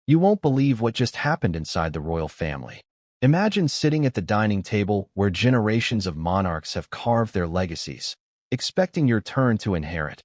You won't believe what just happened inside the royal family. Imagine sitting at the dining table where generations of monarchs have carved their legacies, expecting your turn to inherit,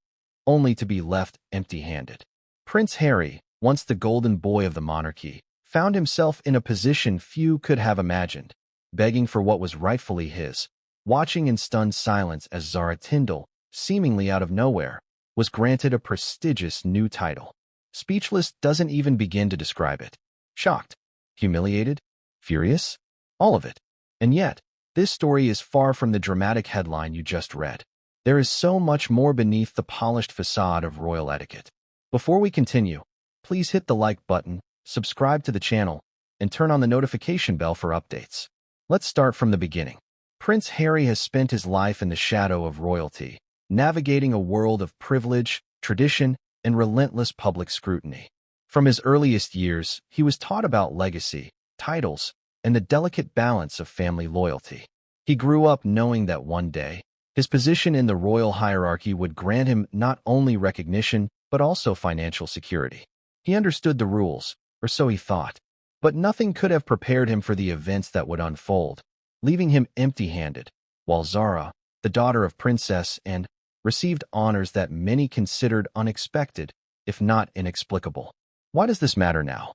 only to be left empty-handed. Prince Harry, once the golden boy of the monarchy, found himself in a position few could have imagined, begging for what was rightfully his, watching in stunned silence as Zara Tindall, seemingly out of nowhere, was granted a prestigious new title. Speechless doesn't even begin to describe it. Shocked, humiliated, furious, all of it. And yet, this story is far from the dramatic headline you just read. There is so much more beneath the polished facade of royal etiquette. Before we continue, please hit the like button, subscribe to the channel, and turn on the notification bell for updates. Let's start from the beginning. Prince Harry has spent his life in the shadow of royalty, navigating a world of privilege, tradition, and relentless public scrutiny. From his earliest years, he was taught about legacy, titles, and the delicate balance of family loyalty. He grew up knowing that one day, his position in the royal hierarchy would grant him not only recognition, but also financial security. He understood the rules, or so he thought, but nothing could have prepared him for the events that would unfold, leaving him empty-handed, while Zara, the daughter of princess and received honors that many considered unexpected, if not inexplicable. Why does this matter now?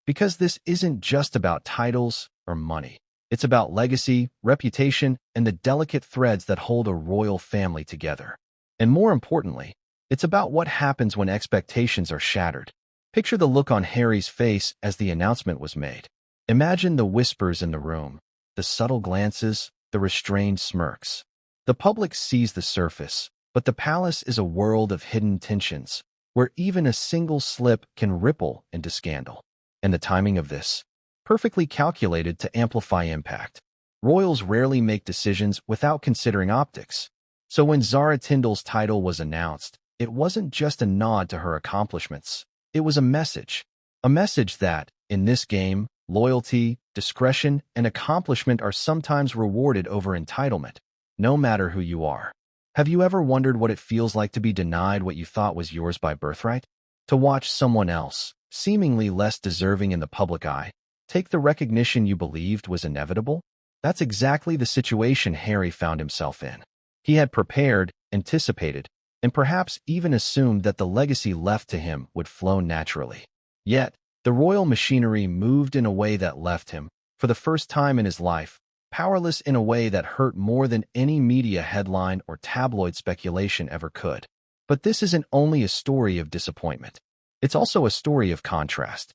Because this isn't just about titles or money. It's about legacy, reputation, and the delicate threads that hold a royal family together. And more importantly, it's about what happens when expectations are shattered. Picture the look on Harry's face as the announcement was made. Imagine the whispers in the room, the subtle glances, the restrained smirks. The public sees the surface, but the palace is a world of hidden tensions, where even a single slip can ripple into scandal. And the timing of this, perfectly calculated to amplify impact. Royals rarely make decisions without considering optics. So when Zara Tindall's title was announced, it wasn't just a nod to her accomplishments. It was a message that, in this game, loyalty, discretion, and accomplishment are sometimes rewarded over entitlement, no matter who you are. Have you ever wondered what it feels like to be denied what you thought was yours by birthright? To watch someone else, seemingly less deserving in the public eye, take the recognition you believed was inevitable? That's exactly the situation Harry found himself in. He had prepared, anticipated, and perhaps even assumed that the legacy left to him would flow naturally. Yet, the royal machinery moved in a way that left him, for the first time in his life, powerless in a way that hurt more than any media headline or tabloid speculation ever could. But this isn't only a story of disappointment. It's also a story of contrast.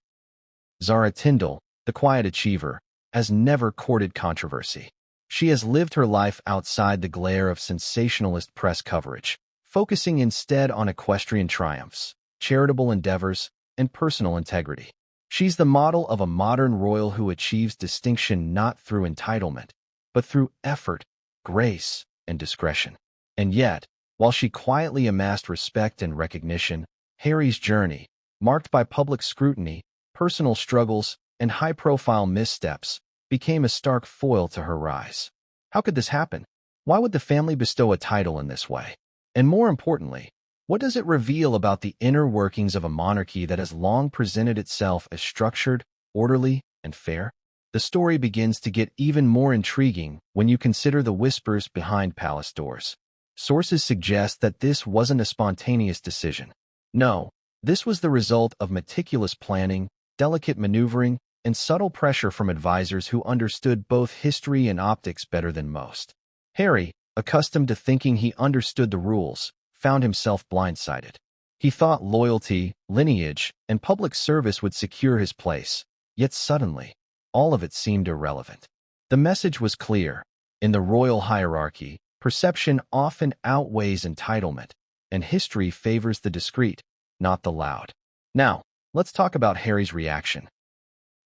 Zara Tindall, the quiet achiever, has never courted controversy. She has lived her life outside the glare of sensationalist press coverage, focusing instead on equestrian triumphs, charitable endeavors, and personal integrity. She's the model of a modern royal who achieves distinction not through entitlement, but through effort, grace, and discretion. And yet, while she quietly amassed respect and recognition, Harry's journey, marked by public scrutiny, personal struggles, and high-profile missteps, became a stark foil to her rise. How could this happen? Why would the family bestow a title in this way? And more importantly, what does it reveal about the inner workings of a monarchy that has long presented itself as structured, orderly, and fair? The story begins to get even more intriguing when you consider the whispers behind palace doors. Sources suggest that this wasn't a spontaneous decision. No, this was the result of meticulous planning, delicate maneuvering, and subtle pressure from advisors who understood both history and optics better than most. Harry, accustomed to thinking he understood the rules, found himself blindsided. He thought loyalty, lineage, and public service would secure his place, yet suddenly, all of it seemed irrelevant. The message was clear. In the royal hierarchy, perception often outweighs entitlement, and history favors the discreet, not the loud. Now, let's talk about Harry's reaction.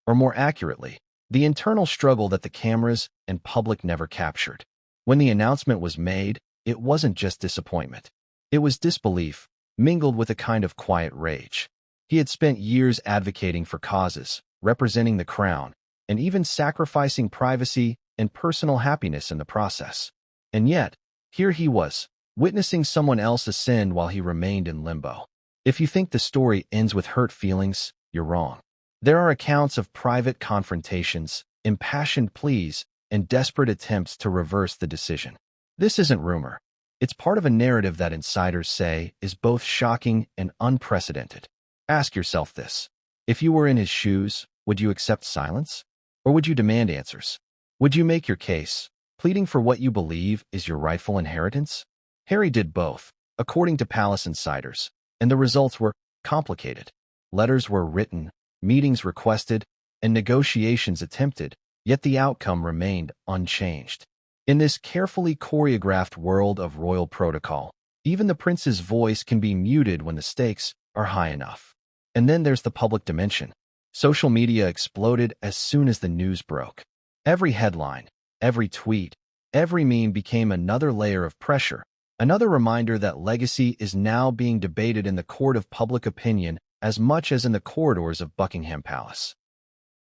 Or more accurately, the internal struggle that the cameras and public never captured. When the announcement was made, it wasn't just disappointment. It was disbelief, mingled with a kind of quiet rage. He had spent years advocating for causes, representing the crown, and even sacrificing privacy and personal happiness in the process. And yet, here he was, witnessing someone else ascend while he remained in limbo. If you think the story ends with hurt feelings, you're wrong. There are accounts of private confrontations, impassioned pleas, and desperate attempts to reverse the decision. This isn't rumor. It's part of a narrative that insiders say is both shocking and unprecedented. Ask yourself this. If you were in his shoes, would you accept silence? Or would you demand answers? Would you make your case, pleading for what you believe is your rightful inheritance? Harry did both, according to palace insiders, and the results were complicated. Letters were written, meetings requested, and negotiations attempted, yet the outcome remained unchanged. In this carefully choreographed world of royal protocol, even the prince's voice can be muted when the stakes are high enough. And then there's the public dimension. Social media exploded as soon as the news broke. Every headline, every tweet, every meme became another layer of pressure, another reminder that legacy is now being debated in the court of public opinion as much as in the corridors of Buckingham Palace.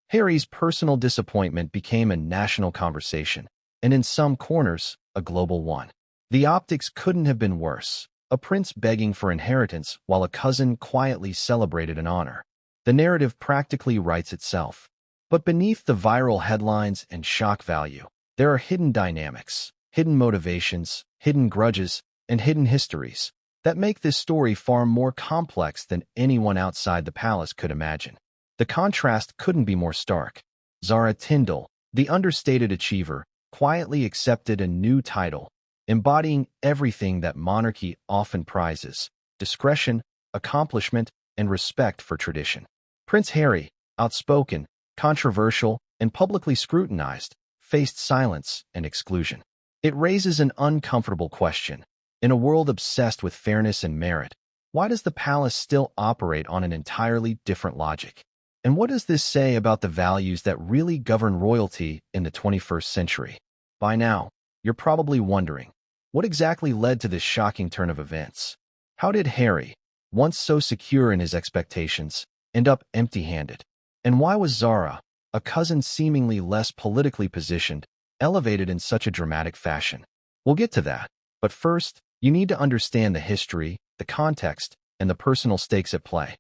Harry's personal disappointment became a national conversation, and in some corners, a global one. The optics couldn't have been worse. A prince begging for inheritance while a cousin quietly celebrated an honor. The narrative practically writes itself. But beneath the viral headlines and shock value, there are hidden dynamics, hidden motivations, hidden grudges, and hidden histories that make this story far more complex than anyone outside the palace could imagine. The contrast couldn't be more stark. Zara Tindall, the understated achiever, quietly accepted a new title, embodying everything that monarchy often prizes: discretion, accomplishment, and respect for tradition. Prince Harry, outspoken, controversial, and publicly scrutinized, faced silence and exclusion. It raises an uncomfortable question. In a world obsessed with fairness and merit, why does the palace still operate on an entirely different logic? And what does this say about the values that really govern royalty in the 21st century? By now, you're probably wondering, what exactly led to this shocking turn of events? How did Harry, once so secure in his expectations, end up empty-handed? And why was Zara, a cousin seemingly less politically positioned, elevated in such a dramatic fashion? We'll get to that, but first, you need to understand the history, the context, and the personal stakes at play.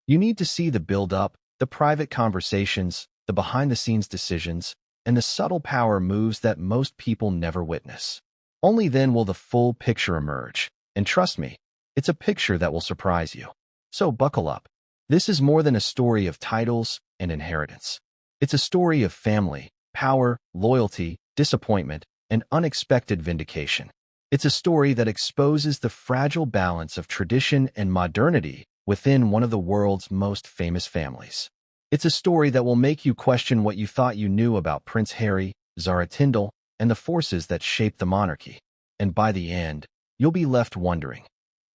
You need to see the build-up, the private conversations, the behind-the-scenes decisions, and the subtle power moves that most people never witness. Only then will the full picture emerge. And trust me, it's a picture that will surprise you. So buckle up. This is more than a story of titles and inheritance. It's a story of family, power, loyalty, disappointment, and unexpected vindication. It's a story that exposes the fragile balance of tradition and modernity within one of the world's most famous families. It's a story that will make you question what you thought you knew about Prince Harry, Zara Tindall, and the forces that shaped the monarchy. And by the end, you'll be left wondering,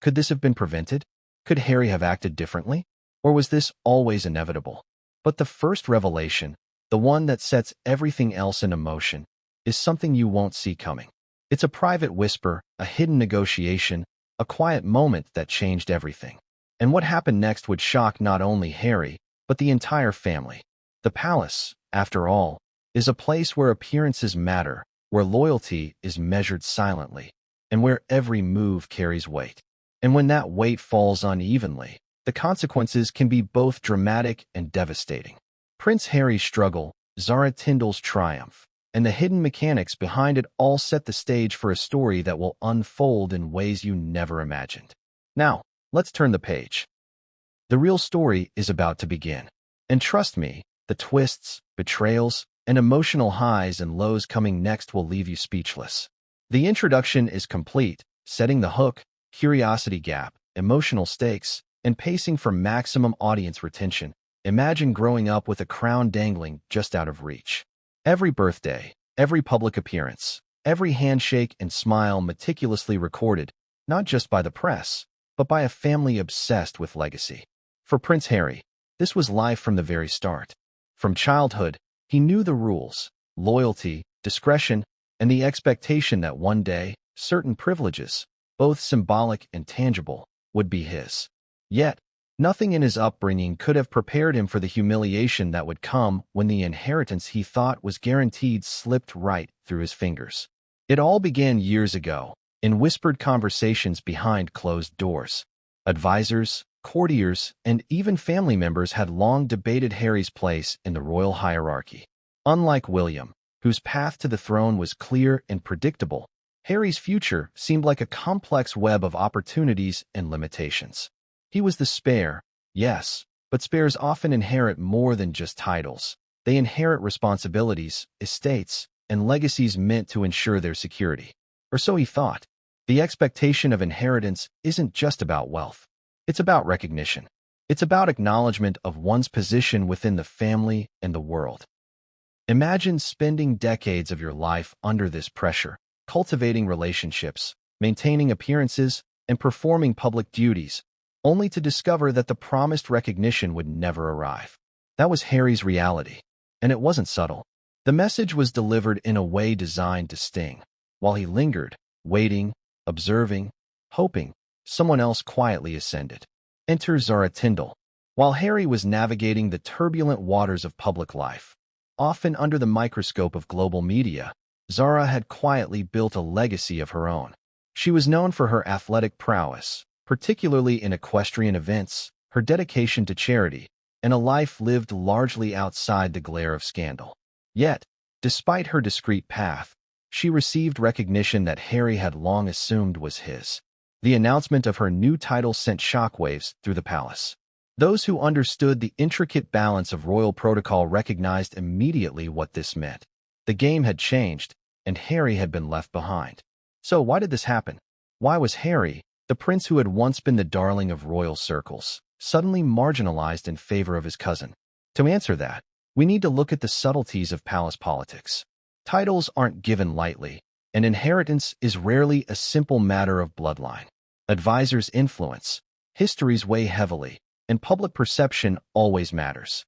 could this have been prevented? Could Harry have acted differently? Or was this always inevitable? But the first revelation, the one that sets everything else into motion, is something you won't see coming. It's a private whisper, a hidden negotiation, a quiet moment that changed everything. And what happened next would shock not only Harry, but the entire family. The palace, after all, is a place where appearances matter, where loyalty is measured silently, and where every move carries weight. And when that weight falls unevenly, the consequences can be both dramatic and devastating. Prince Harry's struggle, Zara Tindall's triumph, and the hidden mechanics behind it all set the stage for a story that will unfold in ways you never imagined. Now, let's turn the page. The real story is about to begin. And trust me, the twists, betrayals, and emotional highs and lows coming next will leave you speechless. The introduction is complete, setting the hook, curiosity gap, emotional stakes, and pacing for maximum audience retention. Imagine growing up with a crown dangling just out of reach. Every birthday, every public appearance, every handshake and smile meticulously recorded, not just by the press, but by a family obsessed with legacy. For Prince Harry, this was life from the very start. From childhood, he knew the rules: loyalty, discretion, and the expectation that one day, certain privileges, both symbolic and tangible, would be his. Yet, nothing in his upbringing could have prepared him for the humiliation that would come when the inheritance he thought was guaranteed slipped right through his fingers. It all began years ago, in whispered conversations behind closed doors. Advisors, courtiers, and even family members had long debated Harry's place in the royal hierarchy. Unlike William, whose path to the throne was clear and predictable, Harry's future seemed like a complex web of opportunities and limitations. He was the spare, yes, but spares often inherit more than just titles. They inherit responsibilities, estates, and legacies meant to ensure their security. Or so he thought. The expectation of inheritance isn't just about wealth. It's about recognition. It's about acknowledgement of one's position within the family and the world. Imagine spending decades of your life under this pressure, cultivating relationships, maintaining appearances, and performing public duties, only to discover that the promised recognition would never arrive. That was Harry's reality, and it wasn't subtle. The message was delivered in a way designed to sting. While he lingered, waiting, observing, hoping, someone else quietly ascended. Enter Zara Tindall. While Harry was navigating the turbulent waters of public life, often under the microscope of global media, Zara had quietly built a legacy of her own. She was known for her athletic prowess, particularly in equestrian events, her dedication to charity, and a life lived largely outside the glare of scandal. Yet, despite her discreet path, she received recognition that Harry had long assumed was his. The announcement of her new title sent shockwaves through the palace. Those who understood the intricate balance of royal protocol recognized immediately what this meant. The game had changed, and Harry had been left behind. So why did this happen? Why was Harry, the prince who had once been the darling of royal circles, suddenly marginalized in favor of his cousin? To answer that, we need to look at the subtleties of palace politics. Titles aren't given lightly, and inheritance is rarely a simple matter of bloodline. Advisors' influence, histories weigh heavily, and public perception always matters.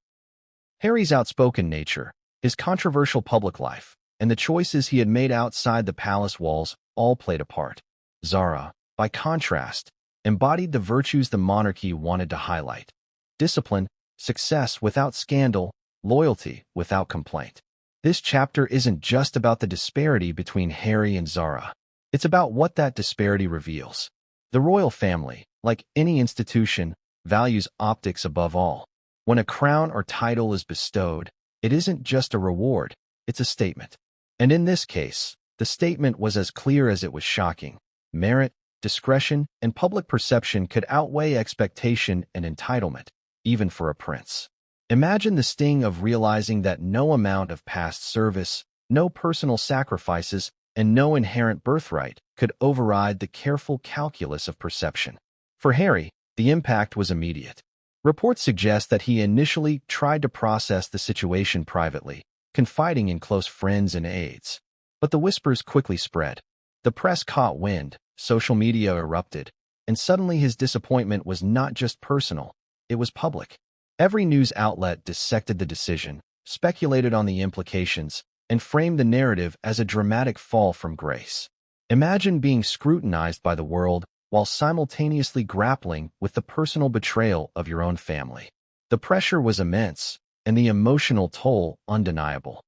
Harry's outspoken nature, his controversial public life, and the choices he had made outside the palace walls all played a part. Zara, by contrast, embodied the virtues the monarchy wanted to highlight: discipline, success without scandal, loyalty without complaint. This chapter isn't just about the disparity between Harry and Zara. It's about what that disparity reveals. The royal family, like any institution, values optics above all. When a crown or title is bestowed, it isn't just a reward, it's a statement. And in this case, the statement was as clear as it was shocking. Merit, discretion, and public perception could outweigh expectation and entitlement, even for a prince. Imagine the sting of realizing that no amount of past service, no personal sacrifices, and no inherent birthright could override the careful calculus of perception. For Harry, the impact was immediate. Reports suggest that he initially tried to process the situation privately, confiding in close friends and aides. But the whispers quickly spread. The press caught wind, social media erupted, and suddenly his disappointment was not just personal, it was public. Every news outlet dissected the decision, speculated on the implications, and framed the narrative as a dramatic fall from grace. Imagine being scrutinized by the world while simultaneously grappling with the personal betrayal of your own family. The pressure was immense, and the emotional toll undeniable.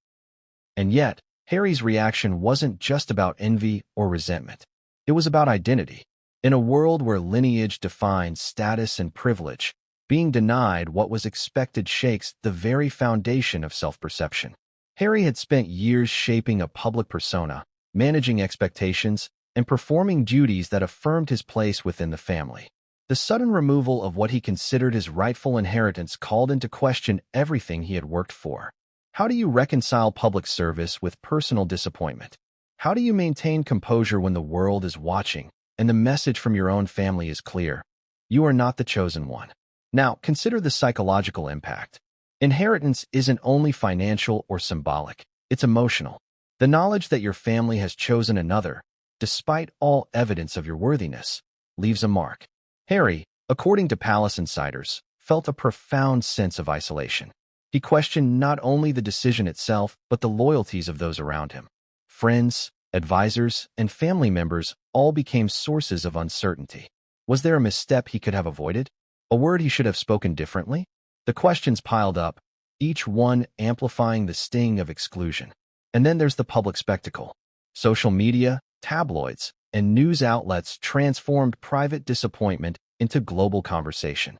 And yet, Harry's reaction wasn't just about envy or resentment. It was about identity. In a world where lineage defines status and privilege, being denied what was expected shakes the very foundation of self-perception. Harry had spent years shaping a public persona, managing expectations, and performing duties that affirmed his place within the family. The sudden removal of what he considered his rightful inheritance called into question everything he had worked for. How do you reconcile public service with personal disappointment? How do you maintain composure when the world is watching and the message from your own family is clear? You are not the chosen one. Now, consider the psychological impact. Inheritance isn't only financial or symbolic, it's emotional. The knowledge that your family has chosen another, despite all evidence of your worthiness, leaves a mark. Harry, according to palace insiders, felt a profound sense of isolation. He questioned not only the decision itself, but the loyalties of those around him. Friends, advisors, and family members all became sources of uncertainty. Was there a misstep he could have avoided? A word he should have spoken differently? The questions piled up, each one amplifying the sting of exclusion. And then there's the public spectacle. Social media, tabloids, and news outlets transformed private disappointment into global conversation.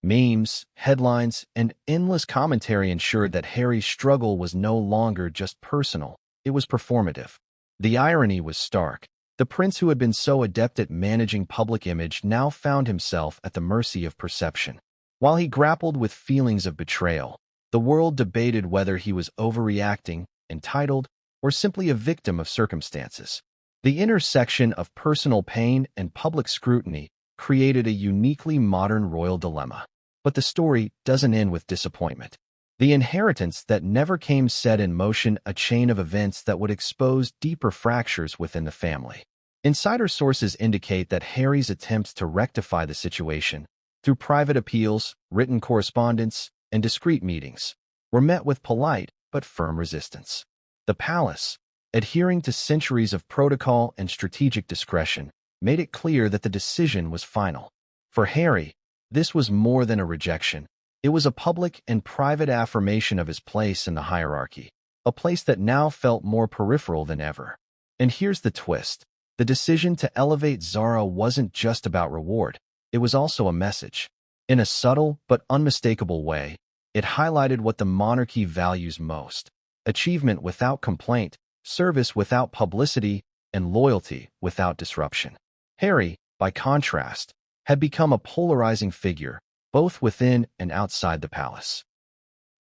Memes, headlines, and endless commentary ensured that Harry's struggle was no longer just personal, it was performative. The irony was stark. The prince who had been so adept at managing public image now found himself at the mercy of perception. While he grappled with feelings of betrayal, the world debated whether he was overreacting, entitled, or simply a victim of circumstances. The intersection of personal pain and public scrutiny created a uniquely modern royal dilemma. But the story doesn't end with disappointment. The inheritance that never came set in motion a chain of events that would expose deeper fractures within the family. Insider sources indicate that Harry's attempts to rectify the situation, through private appeals, written correspondence, and discreet meetings, were met with polite but firm resistance. The palace, adhering to centuries of protocol and strategic discretion, made it clear that the decision was final. For Harry, this was more than a rejection. It was a public and private affirmation of his place in the hierarchy, a place that now felt more peripheral than ever. And here's the twist. The decision to elevate Zara wasn't just about reward, it was also a message. In a subtle but unmistakable way, it highlighted what the monarchy values most: achievement without complaint, service without publicity, and loyalty without disruption. Harry, by contrast, had become a polarizing figure, both within and outside the palace.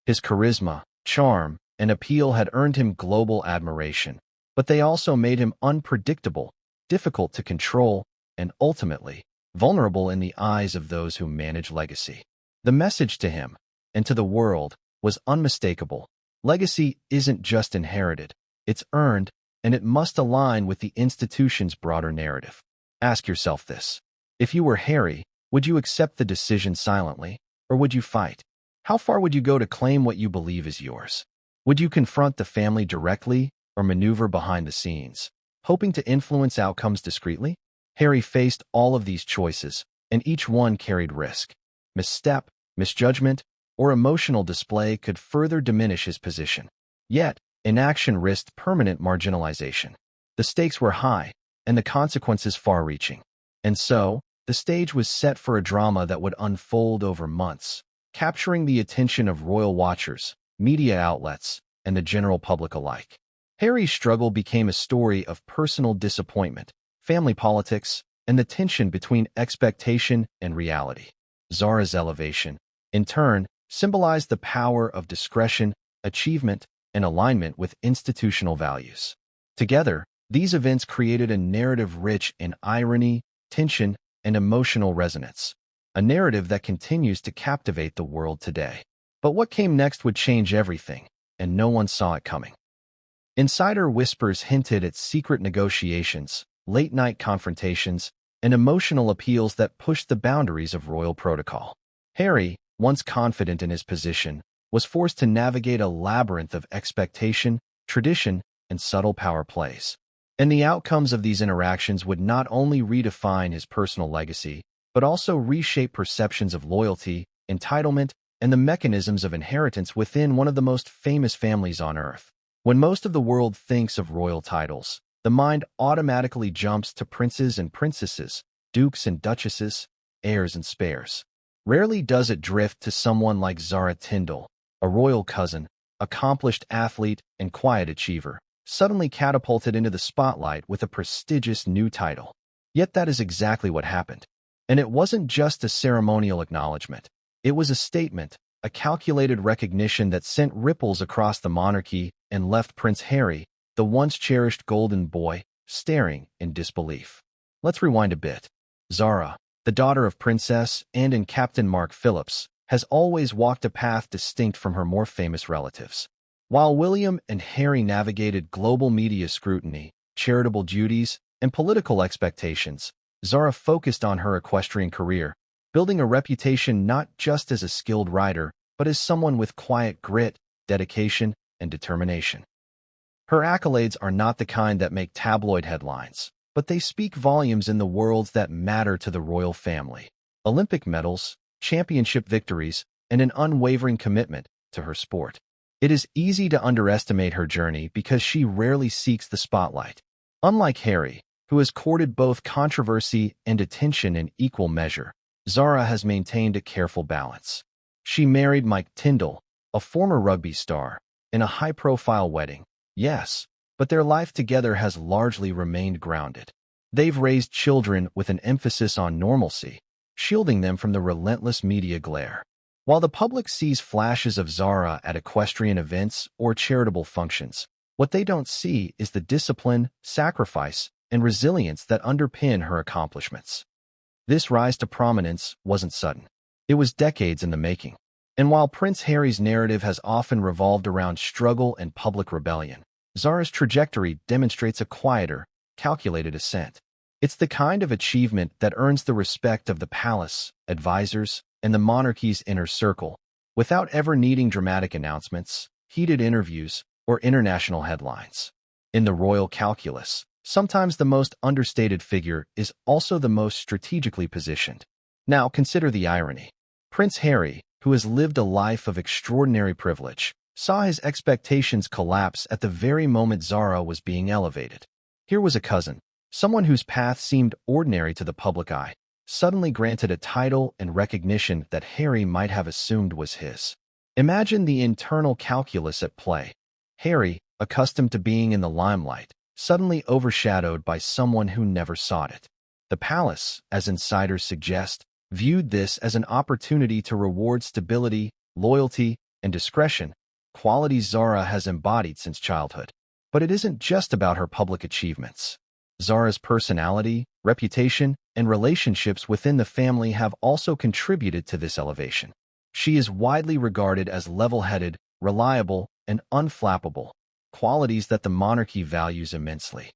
His charisma, charm, and appeal had earned him global admiration, but they also made him unpredictable, difficult to control, and ultimately, vulnerable in the eyes of those who manage legacy. The message to him, and to the world, was unmistakable. Legacy isn't just inherited, it's earned, and it must align with the institution's broader narrative. Ask yourself this. If you were Harry, would you accept the decision silently, or would you fight? How far would you go to claim what you believe is yours? Would you confront the family directly, or maneuver behind the scenes, hoping to influence outcomes discreetly? Harry faced all of these choices, and each one carried risk. Misstep, misjudgment, or emotional display could further diminish his position. Yet, inaction risked permanent marginalization. The stakes were high, and the consequences far-reaching. And so, the stage was set for a drama that would unfold over months, capturing the attention of royal watchers, media outlets, and the general public alike. Harry's struggle became a story of personal disappointment, family politics, and the tension between expectation and reality. Zara's elevation, in turn, symbolized the power of discretion, achievement, and alignment with institutional values. Together, these events created a narrative rich in irony, tension, and emotional resonance, a narrative that continues to captivate the world today. But what came next would change everything, and no one saw it coming. Insider whispers hinted at secret negotiations, late-night confrontations, and emotional appeals that pushed the boundaries of royal protocol. Harry, once confident in his position, was forced to navigate a labyrinth of expectation, tradition, and subtle power plays. And the outcomes of these interactions would not only redefine his personal legacy, but also reshape perceptions of loyalty, entitlement, and the mechanisms of inheritance within one of the most famous families on Earth. When most of the world thinks of royal titles, the mind automatically jumps to princes and princesses, dukes and duchesses, heirs and spares. Rarely does it drift to someone like Zara Tindall, a royal cousin, accomplished athlete, and quiet achiever, suddenly catapulted into the spotlight with a prestigious new title. Yet that is exactly what happened. And it wasn't just a ceremonial acknowledgement. It was a statement, a calculated recognition that sent ripples across the monarchy and left Prince Harry, the once-cherished golden boy, staring in disbelief. Let's rewind a bit. Zara, the daughter of Princess and Captain Mark Phillips, has always walked a path distinct from her more famous relatives. While William and Harry navigated global media scrutiny, charitable duties, and political expectations, Zara focused on her equestrian career, building a reputation not just as a skilled rider, but as someone with quiet grit, dedication, and determination. Her accolades are not the kind that make tabloid headlines, but they speak volumes in the worlds that matter to the royal family. Olympic medals, championship victories, and an unwavering commitment to her sport. It is easy to underestimate her journey because she rarely seeks the spotlight. Unlike Harry, who has courted both controversy and attention in equal measure, Zara has maintained a careful balance. She married Mike Tindall, a former rugby star, in a high-profile wedding, yes, but their life together has largely remained grounded. They've raised children with an emphasis on normalcy, shielding them from the relentless media glare. While the public sees flashes of Zara at equestrian events or charitable functions, what they don't see is the discipline, sacrifice, and resilience that underpin her accomplishments. This rise to prominence wasn't sudden. It was decades in the making. And while Prince Harry's narrative has often revolved around struggle and public rebellion, Zara's trajectory demonstrates a quieter, calculated ascent. It's the kind of achievement that earns the respect of the palace, advisors, and the monarchy's inner circle, without ever needing dramatic announcements, heated interviews, or international headlines. In the royal calculus, sometimes the most understated figure is also the most strategically positioned. Now consider the irony. Prince Harry, who has lived a life of extraordinary privilege, saw his expectations collapse at the very moment Zara was being elevated. Here was a cousin, someone whose path seemed ordinary to the public eye, suddenly granted a title and recognition that Harry might have assumed was his. Imagine the internal calculus at play. Harry, accustomed to being in the limelight, suddenly overshadowed by someone who never sought it. The palace, as insiders suggest, viewed this as an opportunity to reward stability, loyalty, and discretion, qualities Zara has embodied since childhood. But it isn't just about her public achievements. Zara's personality, reputation, and relationships within the family have also contributed to this elevation. She is widely regarded as level-headed, reliable, and unflappable, qualities that the monarchy values immensely.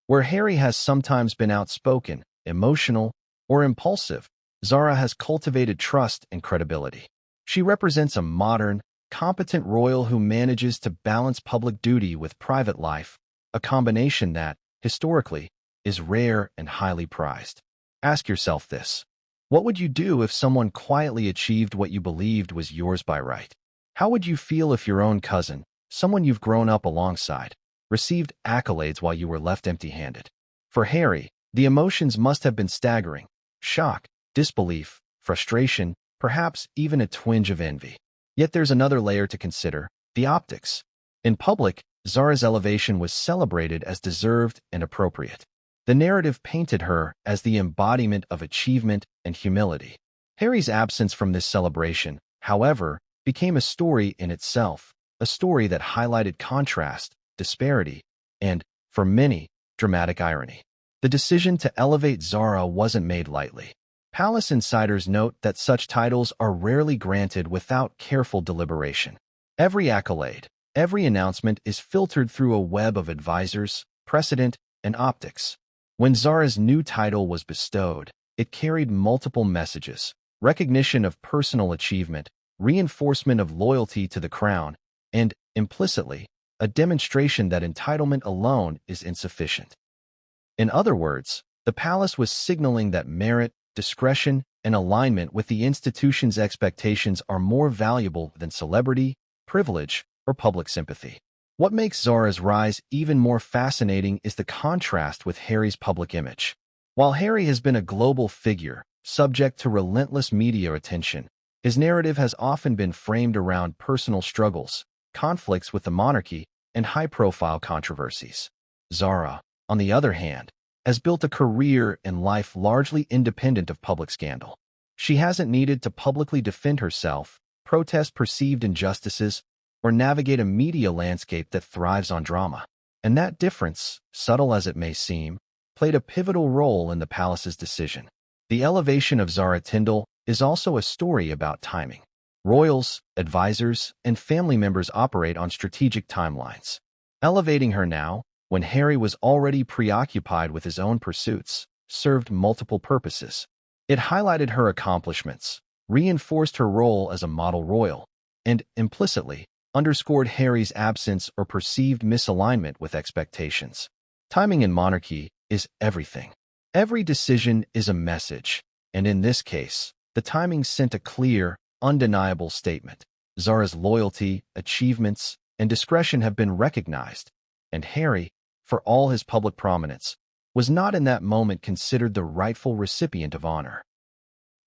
Where Harry has sometimes been outspoken, emotional, or impulsive, Zara has cultivated trust and credibility. She represents a modern, competent royal who manages to balance public duty with private life, a combination that, historically, is rare and highly prized. Ask yourself this. What would you do if someone quietly achieved what you believed was yours by right? How would you feel if your own cousin, someone you've grown up alongside, received accolades while you were left empty-handed? For Harry, the emotions must have been staggering: shock, disbelief, frustration, perhaps even a twinge of envy. Yet there's another layer to consider: the optics. In public, Zara's elevation was celebrated as deserved and appropriate. The narrative painted her as the embodiment of achievement and humility. Harry's absence from this celebration, however, became a story in itself, a story that highlighted contrast, disparity, and, for many, dramatic irony. The decision to elevate Zara wasn't made lightly. Palace insiders note that such titles are rarely granted without careful deliberation. Every accolade, every announcement is filtered through a web of advisors, precedent, and optics. When Zara's new title was bestowed, it carried multiple messages: recognition of personal achievement, reinforcement of loyalty to the crown, and, implicitly, a demonstration that entitlement alone is insufficient. In other words, the palace was signaling that merit, discretion, and alignment with the institution's expectations are more valuable than celebrity, privilege, or public sympathy. What makes Zara's rise even more fascinating is the contrast with Harry's public image. While Harry has been a global figure, subject to relentless media attention, his narrative has often been framed around personal struggles, conflicts with the monarchy, and high-profile controversies. Zara, on the other hand, has built a career and life largely independent of public scandal. She hasn't needed to publicly defend herself, protest perceived injustices, or navigate a media landscape that thrives on drama. And that difference, subtle as it may seem, played a pivotal role in the palace's decision. The elevation of Zara Tindall is also a story about timing. Royals, advisors, and family members operate on strategic timelines. Elevating her now, when Harry was already preoccupied with his own pursuits, served multiple purposes. It highlighted her accomplishments, reinforced her role as a model royal, and, implicitly, underscored Harry's absence or perceived misalignment with expectations. Timing in monarchy is everything. Every decision is a message, and in this case, the timing sent a clear, undeniable statement. Zara's loyalty, achievements, and discretion have been recognized, and Harry, for all his public prominence, was not in that moment considered the rightful recipient of honor.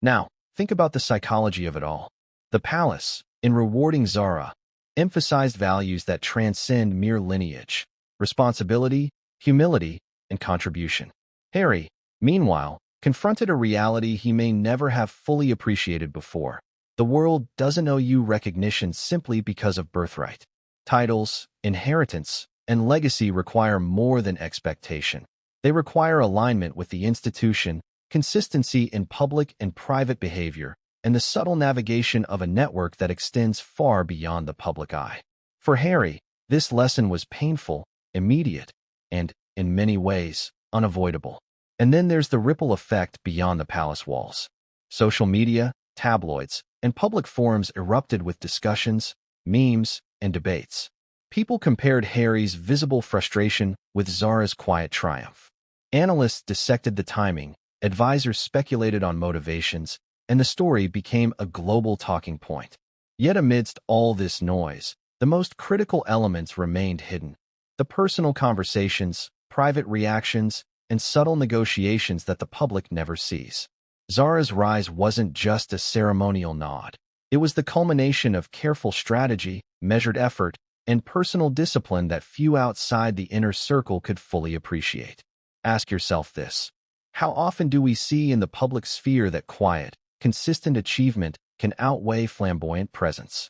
Now, think about the psychology of it all. The palace, in rewarding Zara, emphasized values that transcend mere lineage: responsibility, humility, and contribution. Harry, meanwhile, confronted a reality he may never have fully appreciated before. The world doesn't owe you recognition simply because of birthright. Titles, inheritance, and legacy require more than expectation. They require alignment with the institution, consistency in public and private behavior, and the subtle navigation of a network that extends far beyond the public eye. For Harry, this lesson was painful, immediate, and, in many ways, unavoidable. And then there's the ripple effect beyond the palace walls. Social media, tabloids, and public forums erupted with discussions, memes, and debates. People compared Harry's visible frustration with Zara's quiet triumph. Analysts dissected the timing, advisors speculated on motivations, and the story became a global talking point. Yet amidst all this noise, the most critical elements remained hidden. The personal conversations, private reactions, and subtle negotiations that the public never sees. Zara's rise wasn't just a ceremonial nod. It was the culmination of careful strategy, measured effort, and personal discipline that few outside the inner circle could fully appreciate. Ask yourself this: how often do we see in the public sphere that quiet, consistent achievement can outweigh flamboyant presence?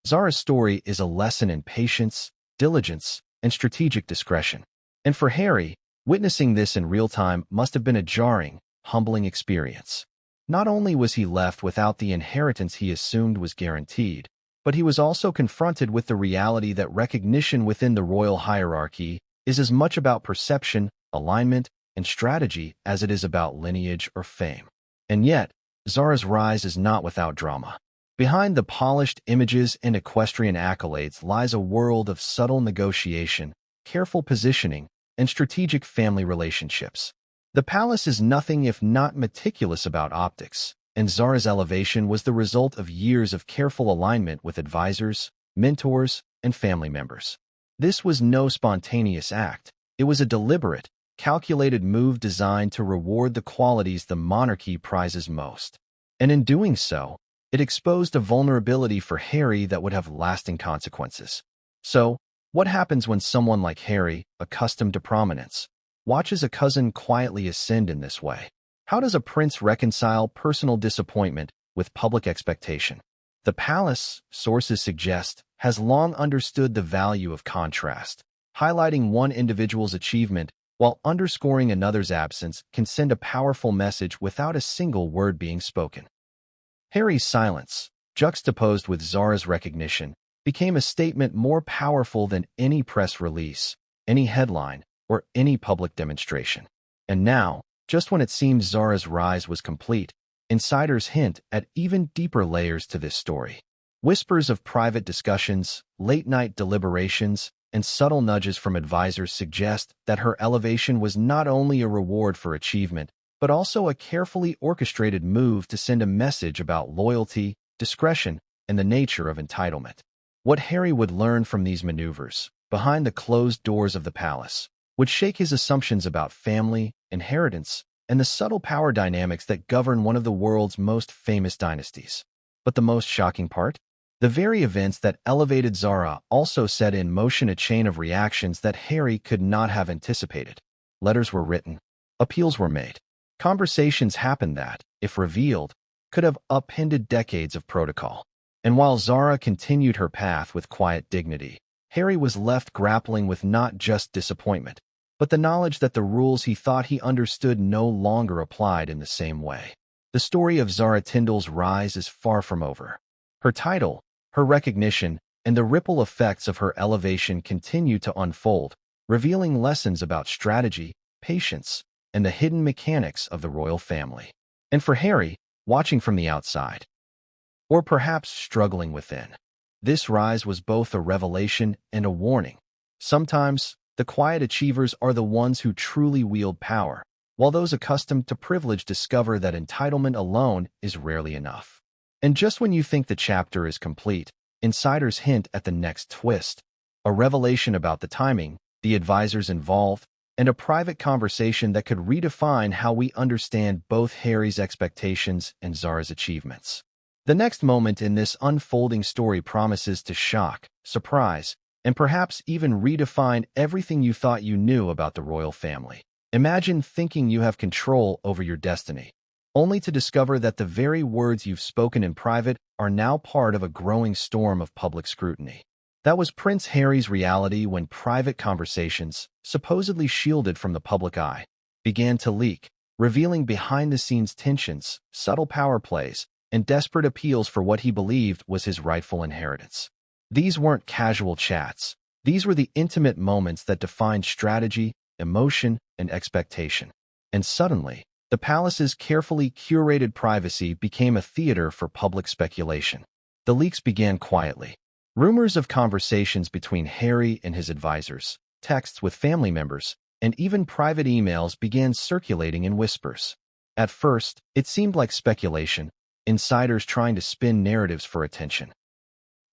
Zara's story is a lesson in patience, diligence, and strategic discretion. And for Harry, witnessing this in real time must have been a jarring, humbling experience. Not only was he left without the inheritance he assumed was guaranteed, but he was also confronted with the reality that recognition within the royal hierarchy is as much about perception, alignment, and strategy as it is about lineage or fame. And yet, Zara's rise is not without drama. Behind the polished images and equestrian accolades lies a world of subtle negotiation, careful positioning, and strategic family relationships. The palace is nothing if not meticulous about optics, and Zara's elevation was the result of years of careful alignment with advisors, mentors, and family members. This was no spontaneous act. It was a deliberate, calculated move designed to reward the qualities the monarchy prizes most. And in doing so, it exposed a vulnerability for Harry that would have lasting consequences. So, what happens when someone like Harry, accustomed to prominence, watches a cousin quietly ascend in this way? How does a prince reconcile personal disappointment with public expectation? The palace, sources suggest, has long understood the value of contrast. Highlighting one individual's achievement while underscoring another's absence can send a powerful message without a single word being spoken. Harry's silence, juxtaposed with Zara's recognition, became a statement more powerful than any press release, any headline, or any public demonstration. And now, just when it seemed Zara's rise was complete, insiders hint at even deeper layers to this story. Whispers of private discussions, late-night deliberations, and subtle nudges from advisors suggest that her elevation was not only a reward for achievement, but also a carefully orchestrated move to send a message about loyalty, discretion, and the nature of entitlement. What Harry would learn from these maneuvers, behind the closed doors of the palace, would shake his assumptions about family, inheritance, and the subtle power dynamics that govern one of the world's most famous dynasties. But the most shocking part? The very events that elevated Zara also set in motion a chain of reactions that Harry could not have anticipated. Letters were written. Appeals were made. Conversations happened that, if revealed, could have upended decades of protocol. And while Zara continued her path with quiet dignity, Harry was left grappling with not just disappointment, but the knowledge that the rules he thought he understood no longer applied in the same way. The story of Zara Tindall's rise is far from over. Her title, her recognition, and the ripple effects of her elevation continue to unfold, revealing lessons about strategy, patience, and the hidden mechanics of the royal family. And for Harry, watching from the outside, or perhaps struggling within, this rise was both a revelation and a warning. Sometimes, the quiet achievers are the ones who truly wield power, while those accustomed to privilege discover that entitlement alone is rarely enough. And just when you think the chapter is complete, insiders hint at the next twist, a revelation about the timing, the advisors involved, and a private conversation that could redefine how we understand both Harry's expectations and Zara's achievements. The next moment in this unfolding story promises to shock, surprise, and perhaps even redefine everything you thought you knew about the royal family. Imagine thinking you have control over your destiny, only to discover that the very words you've spoken in private are now part of a growing storm of public scrutiny. That was Prince Harry's reality when private conversations, supposedly shielded from the public eye, began to leak, revealing behind-the-scenes tensions, subtle power plays, and desperate appeals for what he believed was his rightful inheritance. These weren't casual chats. These were the intimate moments that defined strategy, emotion, and expectation. And suddenly, the palace's carefully curated privacy became a theater for public speculation. The leaks began quietly. Rumors of conversations between Harry and his advisors, texts with family members, and even private emails began circulating in whispers. At first, it seemed like speculation, insiders trying to spin narratives for attention.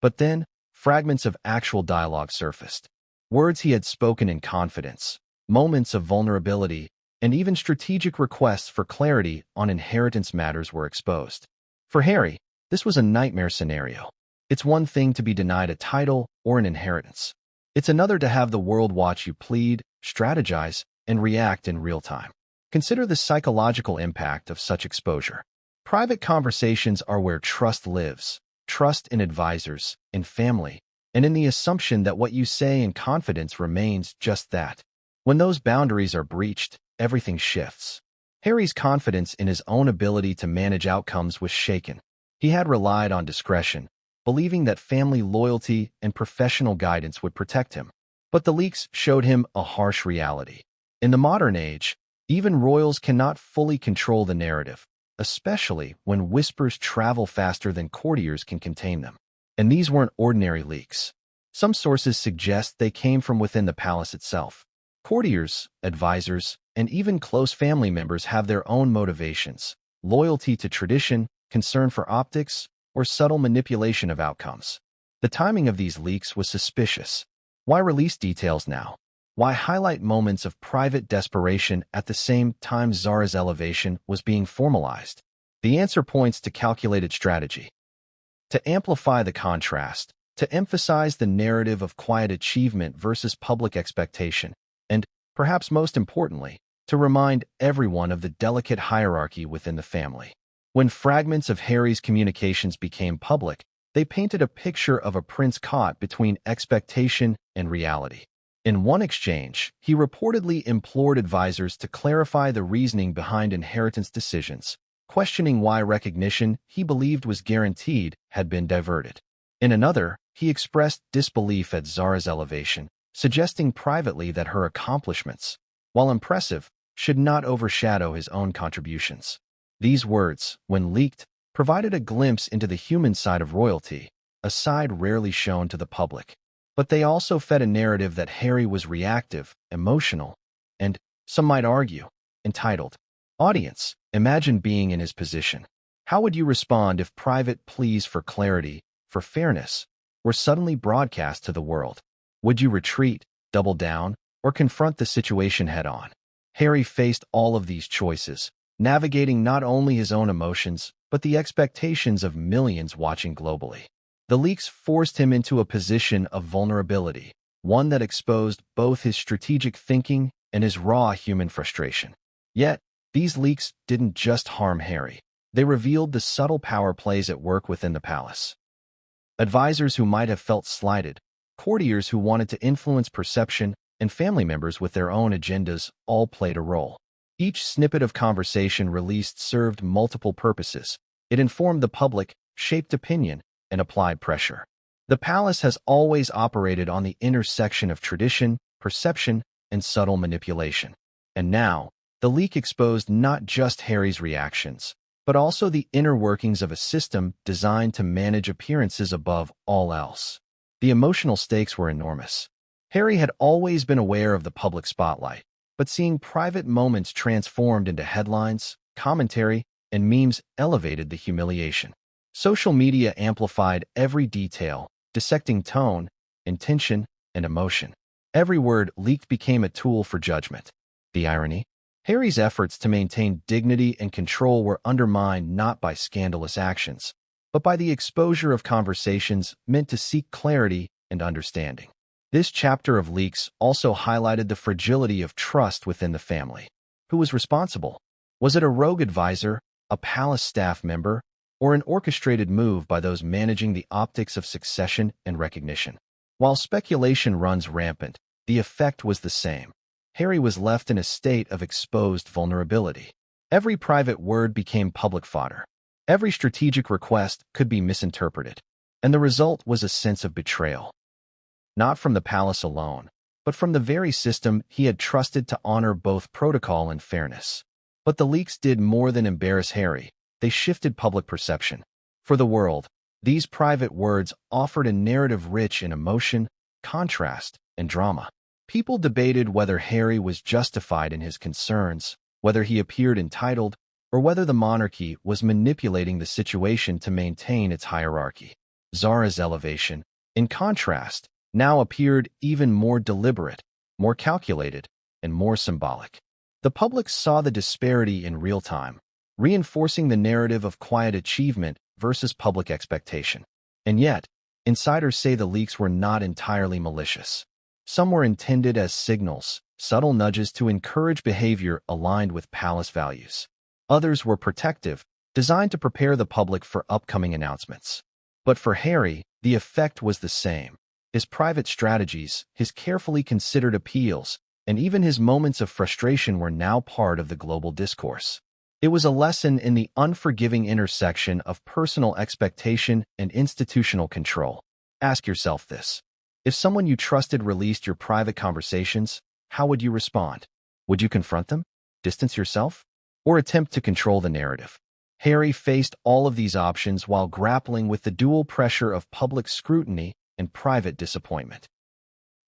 But then, fragments of actual dialogue surfaced. Words he had spoken in confidence, moments of vulnerability, and even strategic requests for clarity on inheritance matters were exposed. For Harry, this was a nightmare scenario. It's one thing to be denied a title or an inheritance. It's another to have the world watch you plead, strategize, and react in real time. Consider the psychological impact of such exposure. Private conversations are where trust lives, trust in advisors, in family, and in the assumption that what you say in confidence remains just that. When those boundaries are breached, everything shifts. Harry's confidence in his own ability to manage outcomes was shaken. He had relied on discretion, believing that family loyalty and professional guidance would protect him. But the leaks showed him a harsh reality. In the modern age, even royals cannot fully control the narrative, especially when whispers travel faster than courtiers can contain them. And these weren't ordinary leaks. Some sources suggest they came from within the palace itself. Courtiers, advisors, and even close family members have their own motivations: loyalty to tradition, concern for optics, or subtle manipulation of outcomes. The timing of these leaks was suspicious. Why release details now? Why highlight moments of private desperation at the same time Zara's elevation was being formalized? The answer points to calculated strategy. To amplify the contrast, to emphasize the narrative of quiet achievement versus public expectation, and, perhaps most importantly, to remind everyone of the delicate hierarchy within the family. When fragments of Harry's communications became public, they painted a picture of a prince caught between expectation and reality. In one exchange, he reportedly implored advisors to clarify the reasoning behind inheritance decisions, questioning why recognition he believed was guaranteed had been diverted. In another, he expressed disbelief at Zara's elevation, suggesting privately that her accomplishments, while impressive, should not overshadow his own contributions. These words, when leaked, provided a glimpse into the human side of royalty, a side rarely shown to the public. But they also fed a narrative that Harry was reactive, emotional, and, some might argue, entitled. Audience, imagine being in his position. How would you respond if private pleas for clarity, for fairness, were suddenly broadcast to the world? Would you retreat, double down, or confront the situation head-on? Harry faced all of these choices, navigating not only his own emotions, but the expectations of millions watching globally. The leaks forced him into a position of vulnerability, one that exposed both his strategic thinking and his raw human frustration. Yet, these leaks didn't just harm Harry. They revealed the subtle power plays at work within the palace. Advisors who might have felt slighted, courtiers who wanted to influence perception, and family members with their own agendas all played a role. Each snippet of conversation released served multiple purposes. It informed the public, shaped opinion, and applied pressure. The palace has always operated on the intersection of tradition, perception, and subtle manipulation. And now, the leak exposed not just Harry's reactions, but also the inner workings of a system designed to manage appearances above all else. The emotional stakes were enormous. Harry had always been aware of the public spotlight, but seeing private moments transformed into headlines, commentary, and memes elevated the humiliation. Social media amplified every detail, dissecting tone, intention, and emotion. Every word leaked became a tool for judgment. The irony? Harry's efforts to maintain dignity and control were undermined not by scandalous actions, but by the exposure of conversations meant to seek clarity and understanding. This chapter of leaks also highlighted the fragility of trust within the family. Who was responsible? Was it a rogue advisor, a palace staff member, or an orchestrated move by those managing the optics of succession and recognition? While speculation runs rampant, the effect was the same. Harry was left in a state of exposed vulnerability. Every private word became public fodder. Every strategic request could be misinterpreted, and the result was a sense of betrayal. Not from the palace alone, but from the very system he had trusted to honor both protocol and fairness. But the leaks did more than embarrass Harry. They shifted public perception. For the world, these private words offered a narrative rich in emotion, contrast, and drama. People debated whether Harry was justified in his concerns, whether he appeared entitled, or whether the monarchy was manipulating the situation to maintain its hierarchy. Zara's elevation, in contrast, now appeared even more deliberate, more calculated, and more symbolic. The public saw the disparity in real time, reinforcing the narrative of quiet achievement versus public expectation. And yet, insiders say the leaks were not entirely malicious. Some were intended as signals, subtle nudges to encourage behavior aligned with palace values. Others were protective, designed to prepare the public for upcoming announcements. But for Harry, the effect was the same. His private strategies, his carefully considered appeals, and even his moments of frustration were now part of the global discourse. It was a lesson in the unforgiving intersection of personal expectation and institutional control. Ask yourself this. If someone you trusted released your private conversations, how would you respond? Would you confront them, distance yourself, or attempt to control the narrative? Harry faced all of these options while grappling with the dual pressure of public scrutiny and private disappointment.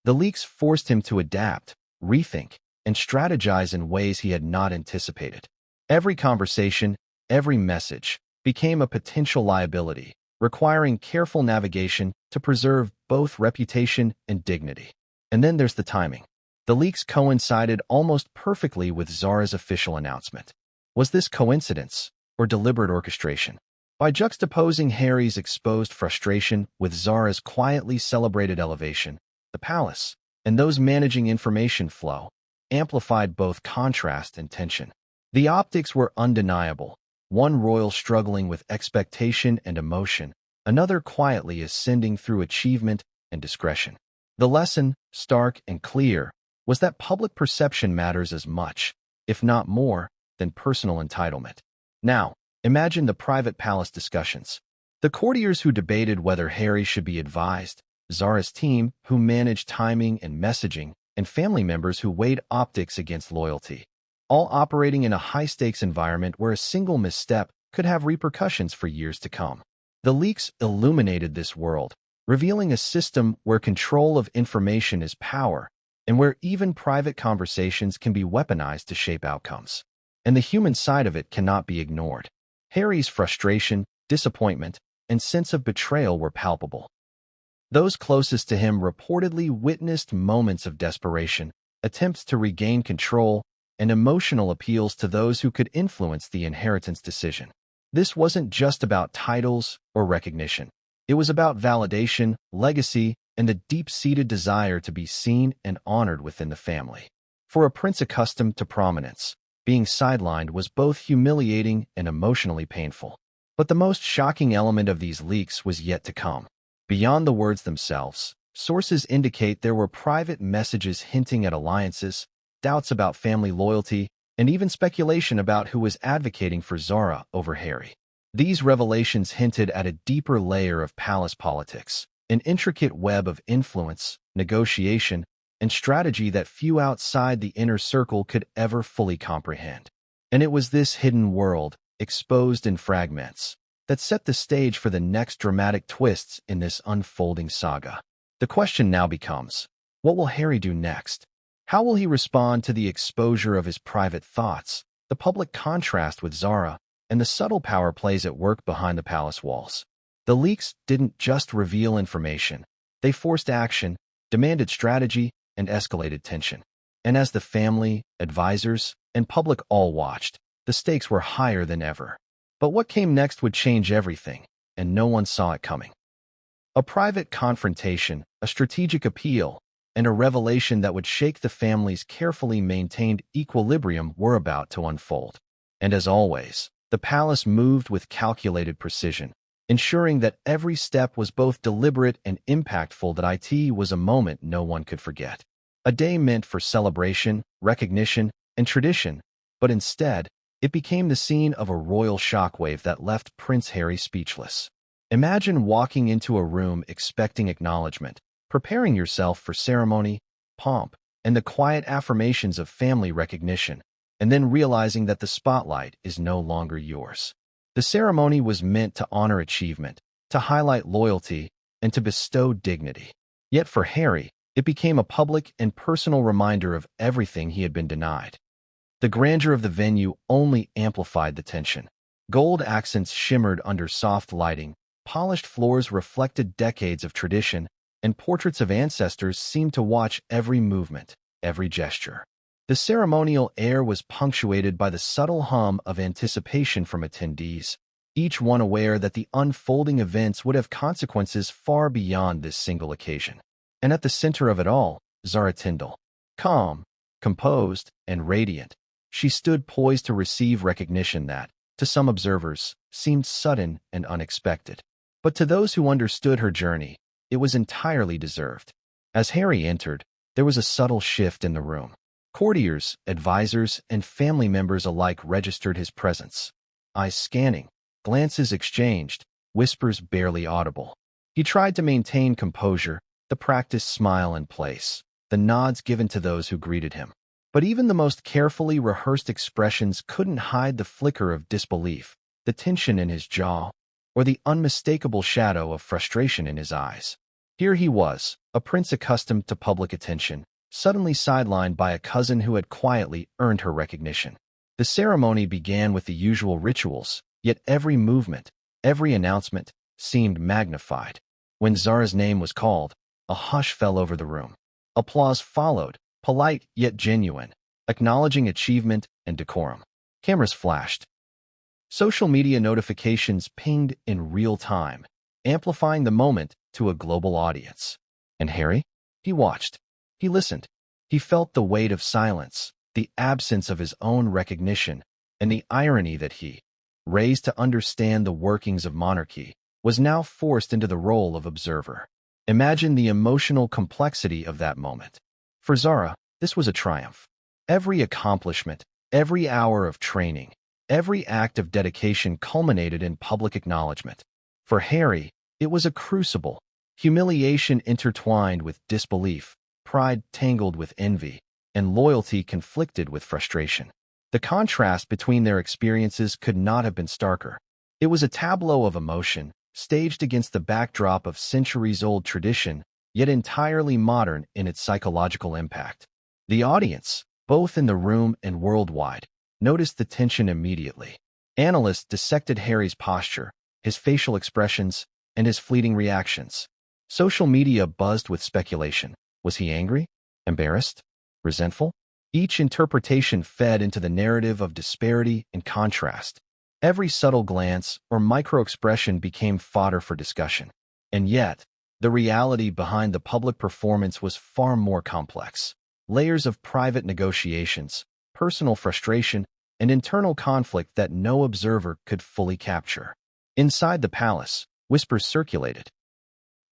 The leaks forced him to adapt, rethink, and strategize in ways he had not anticipated. Every conversation, every message, became a potential liability, requiring careful navigation to preserve both reputation and dignity. And then there's the timing. The leaks coincided almost perfectly with Zara's official announcement. Was this coincidence or deliberate orchestration? By juxtaposing Harry's exposed frustration with Zara's quietly celebrated elevation, the palace, and those managing information flow, amplified both contrast and tension. The optics were undeniable, one royal struggling with expectation and emotion, another quietly ascending through achievement and discretion. The lesson, stark and clear, was that public perception matters as much, if not more, than personal entitlement. Now, imagine the private palace discussions. The courtiers who debated whether Harry should be advised, Zara's team, who managed timing and messaging, and family members who weighed optics against loyalty, all operating in a high-stakes environment where a single misstep could have repercussions for years to come. The leaks illuminated this world, revealing a system where control of information is power, and where even private conversations can be weaponized to shape outcomes. And the human side of it cannot be ignored. Harry's frustration, disappointment, and sense of betrayal were palpable. Those closest to him reportedly witnessed moments of desperation, attempts to regain control, and emotional appeals to those who could influence the inheritance decision. This wasn't just about titles or recognition. It was about validation, legacy, and the deep-seated desire to be seen and honored within the family. For a prince accustomed to prominence, being sidelined was both humiliating and emotionally painful. But the most shocking element of these leaks was yet to come. Beyond the words themselves, sources indicate there were private messages hinting at alliances, doubts about family loyalty, and even speculation about who was advocating for Zara over Harry. These revelations hinted at a deeper layer of palace politics, an intricate web of influence, negotiation, and strategy that few outside the inner circle could ever fully comprehend. And it was this hidden world, exposed in fragments, that set the stage for the next dramatic twists in this unfolding saga. The question now becomes, what will Harry do next? How will he respond to the exposure of his private thoughts, the public contrast with Zara, and the subtle power plays at work behind the palace walls? The leaks didn't just reveal information. They forced action, demanded strategy, and escalated tension. And as the family, advisors, and public all watched, the stakes were higher than ever. But what came next would change everything, and no one saw it coming. A private confrontation, a strategic appeal, and a revelation that would shake the family's carefully maintained equilibrium were about to unfold. And as always, the palace moved with calculated precision, ensuring that every step was both deliberate and impactful. That it was a moment no one could forget. A day meant for celebration, recognition, and tradition, but instead, it became the scene of a royal shockwave that left Prince Harry speechless. Imagine walking into a room expecting acknowledgement, preparing yourself for ceremony, pomp, and the quiet affirmations of family recognition, and then realizing that the spotlight is no longer yours. The ceremony was meant to honor achievement, to highlight loyalty, and to bestow dignity. Yet for Harry, it became a public and personal reminder of everything he had been denied. The grandeur of the venue only amplified the tension. Gold accents shimmered under soft lighting, polished floors reflected decades of tradition, and portraits of ancestors seemed to watch every movement, every gesture. The ceremonial air was punctuated by the subtle hum of anticipation from attendees, each one aware that the unfolding events would have consequences far beyond this single occasion. And at the center of it all, Zara Tindall. Calm, composed, and radiant, she stood poised to receive recognition that, to some observers, seemed sudden and unexpected. But to those who understood her journey, it was entirely deserved. As Harry entered, there was a subtle shift in the room. Courtiers, advisors, and family members alike registered his presence. Eyes scanning, glances exchanged, whispers barely audible. He tried to maintain composure, the practiced smile in place, the nods given to those who greeted him. But even the most carefully rehearsed expressions couldn't hide the flicker of disbelief, the tension in his jaw, or the unmistakable shadow of frustration in his eyes. Here he was, a prince accustomed to public attention, suddenly sidelined by a cousin who had quietly earned her recognition. The ceremony began with the usual rituals, yet every movement, every announcement, seemed magnified. When Zara's name was called, a hush fell over the room. Applause followed, polite yet genuine, acknowledging achievement and decorum. Cameras flashed. Social media notifications pinged in real time, amplifying the moment to a global audience. And Harry? He watched. He listened. He felt the weight of silence, the absence of his own recognition, and the irony that he, raised to understand the workings of monarchy, was now forced into the role of observer. Imagine the emotional complexity of that moment. For Zara, this was a triumph. Every accomplishment, every hour of training, every act of dedication culminated in public acknowledgement. For Harry, it was a crucible, humiliation intertwined with disbelief, pride tangled with envy, and loyalty conflicted with frustration. The contrast between their experiences could not have been starker. It was a tableau of emotion, staged against the backdrop of centuries-old tradition, yet entirely modern in its psychological impact. The audience, both in the room and worldwide, noticed the tension immediately. Analysts dissected Harry's posture, his facial expressions, and his fleeting reactions. Social media buzzed with speculation. Was he angry? Embarrassed? Resentful? Each interpretation fed into the narrative of disparity and contrast. Every subtle glance or micro-expression became fodder for discussion. And yet, the reality behind the public performance was far more complex. Layers of private negotiations, personal frustration, and internal conflict that no observer could fully capture. Inside the palace, whispers circulated.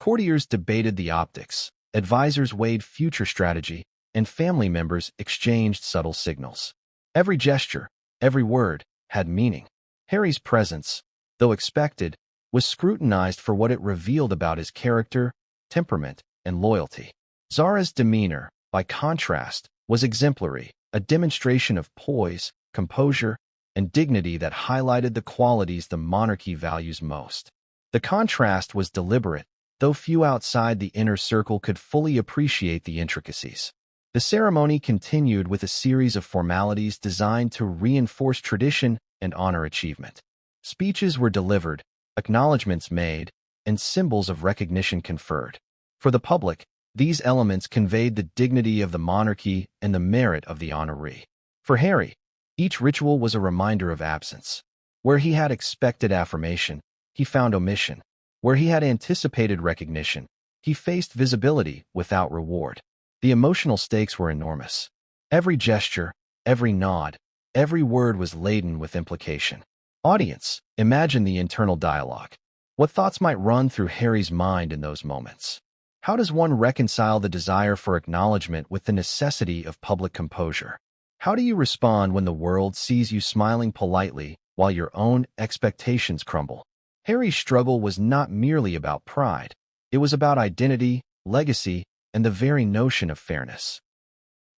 Courtiers debated the optics, advisors weighed future strategy, and family members exchanged subtle signals. Every gesture, every word, had meaning. Harry's presence, though expected, was scrutinized for what it revealed about his character, temperament, and loyalty. Zara's demeanor, by contrast, was exemplary, a demonstration of poise, composure, and dignity that highlighted the qualities the monarchy values most. The contrast was deliberate, though few outside the inner circle could fully appreciate the intricacies. The ceremony continued with a series of formalities designed to reinforce tradition and honor achievement. Speeches were delivered, acknowledgments made, and symbols of recognition conferred. For the public, These elements conveyed the dignity of the monarchy and the merit of the honoree. For Harry, each ritual was a reminder of absence. Where he had expected affirmation, he found omission. Where he had anticipated recognition, he faced visibility without reward. The emotional stakes were enormous. Every gesture, every nod, every word was laden with implication. Audience, imagine the internal dialogue. What thoughts might run through Harry's mind in those moments? How does one reconcile the desire for acknowledgement with the necessity of public composure? How do you respond when the world sees you smiling politely while your own expectations crumble? Harry's struggle was not merely about pride. It was about identity, legacy, and the very notion of fairness.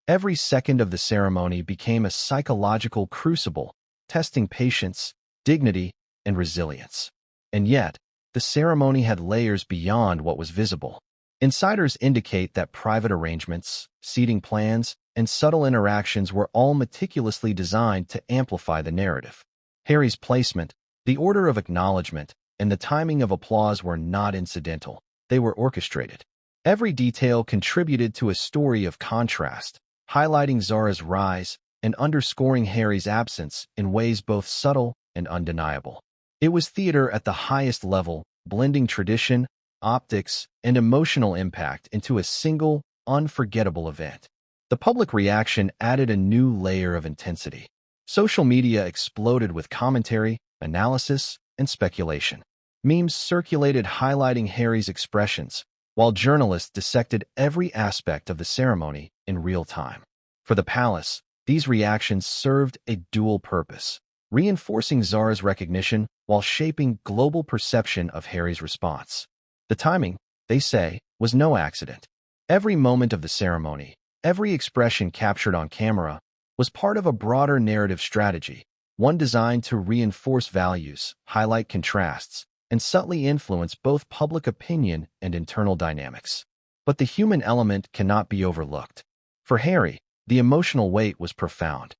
Every second of the ceremony became a psychological crucible, testing patience, dignity, and resilience. And yet, the ceremony had layers beyond what was visible. Insiders indicate that private arrangements, seating plans, and subtle interactions were all meticulously designed to amplify the narrative. Harry's placement, the order of acknowledgement, and the timing of applause were not incidental. They were orchestrated. Every detail contributed to a story of contrast, highlighting Zara's rise and underscoring Harry's absence in ways both subtle and undeniable. It was theater at the highest level, blending tradition, optics, and emotional impact into a single, unforgettable event. The public reaction added a new layer of intensity. Social media exploded with commentary, analysis, and speculation. Memes circulated highlighting Harry's expressions, while journalists dissected every aspect of the ceremony in real time. For the palace, these reactions served a dual purpose, reinforcing Zara's recognition while shaping global perception of Harry's response. The timing, they say, was no accident. Every moment of the ceremony, every expression captured on camera, was part of a broader narrative strategy, one designed to reinforce values, highlight contrasts, and subtly influence both public opinion and internal dynamics. But the human element cannot be overlooked. For Harry, the emotional weight was profound.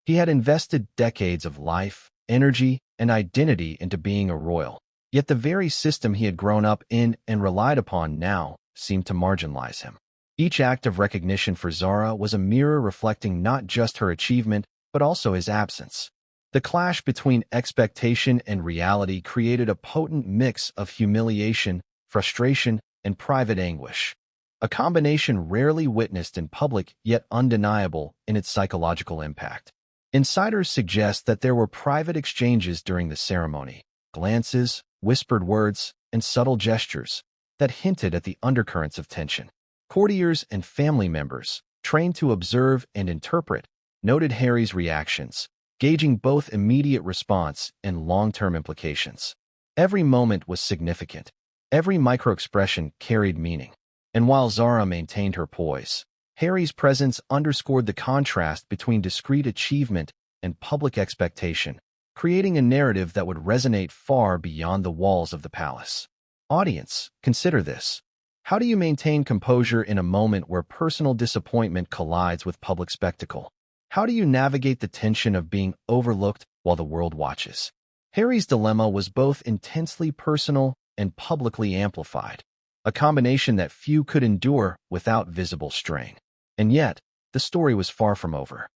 He had invested decades of life, energy, and identity into being a royal, yet the very system he had grown up in and relied upon now seemed to marginalize him. Each act of recognition for Zara was a mirror reflecting not just her achievement, but also his absence. The clash between expectation and reality created a potent mix of humiliation, frustration, and private anguish, a combination rarely witnessed in public yet undeniable in its psychological impact. Insiders suggest that there were private exchanges during the ceremony, glances, whispered words, and subtle gestures that hinted at the undercurrents of tension. Courtiers and family members, trained to observe and interpret, noted Harry's reactions, gauging both immediate response and long-term implications. Every moment was significant. Every microexpression carried meaning. And while Zara maintained her poise, Harry's presence underscored the contrast between discreet achievement and public expectation, creating a narrative that would resonate far beyond the walls of the palace. Audience, consider this. How do you maintain composure in a moment where personal disappointment collides with public spectacle? How do you navigate the tension of being overlooked while the world watches? Harry's dilemma was both intensely personal and publicly amplified, a combination that few could endure without visible strain. And yet, the story was far from over.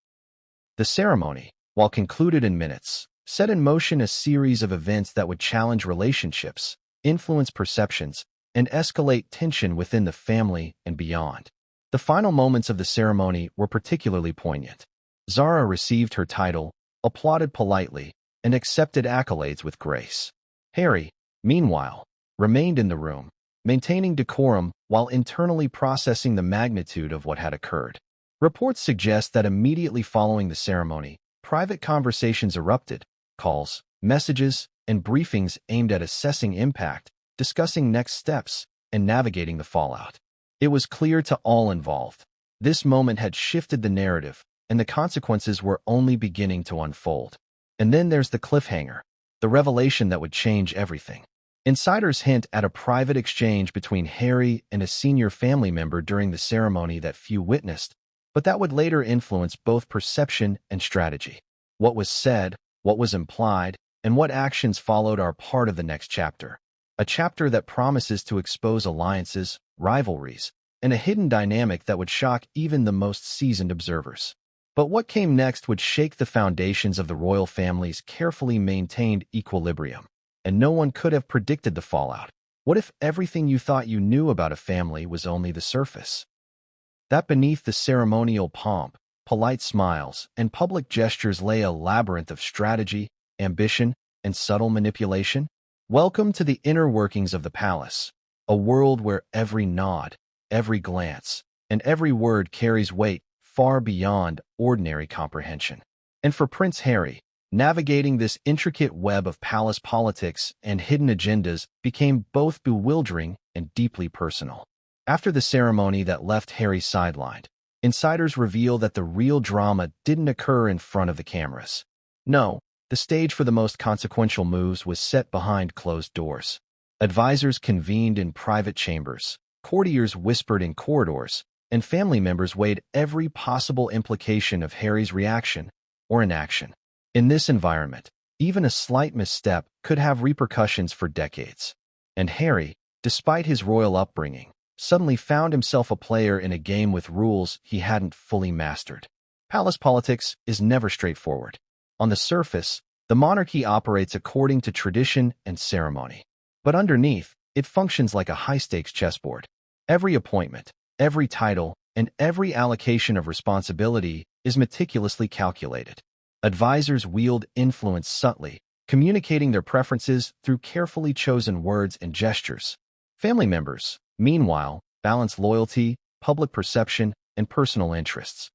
The ceremony, while concluded in minutes, set in motion a series of events that would challenge relationships, influence perceptions, and escalate tension within the family and beyond. The final moments of the ceremony were particularly poignant. Zara received her title, applauded politely, and accepted accolades with grace. Harry, meanwhile, remained in the room, maintaining decorum while internally processing the magnitude of what had occurred. Reports suggest that immediately following the ceremony, private conversations erupted, calls, messages, and briefings aimed at assessing impact, discussing next steps, and navigating the fallout. It was clear to all involved. This moment had shifted the narrative, and the consequences were only beginning to unfold. And then there's the cliffhanger, the revelation that would change everything. Insiders hint at a private exchange between Harry and a senior family member during the ceremony that few witnessed, but that would later influence both perception and strategy. What was said, what was implied, and what actions followed are part of the next chapter. A chapter that promises to expose alliances, rivalries, and a hidden dynamic that would shock even the most seasoned observers. But what came next would shake the foundations of the royal family's carefully maintained equilibrium, and no one could have predicted the fallout. What if everything you thought you knew about a family was only the surface? That beneath the ceremonial pomp, polite smiles, and public gestures lay a labyrinth of strategy, ambition, and subtle manipulation? Welcome to the inner workings of the palace, a world where every nod, every glance, and every word carries weight far beyond ordinary comprehension. And for Prince Harry, navigating this intricate web of palace politics and hidden agendas became both bewildering and deeply personal. After the ceremony that left Harry sidelined, insiders reveal that the real drama didn't occur in front of the cameras. No, the stage for the most consequential moves was set behind closed doors. Advisors convened in private chambers, courtiers whispered in corridors, and family members weighed every possible implication of Harry's reaction or inaction. In this environment, even a slight misstep could have repercussions for decades. And Harry, despite his royal upbringing, suddenly found himself a player in a game with rules he hadn't fully mastered. Palace politics is never straightforward. On the surface, the monarchy operates according to tradition and ceremony. But underneath, it functions like a high-stakes chessboard. Every appointment, every title, and every allocation of responsibility is meticulously calculated. Advisors wield influence subtly, communicating their preferences through carefully chosen words and gestures. Family members, meanwhile, balance loyalty, public perception, and personal interests.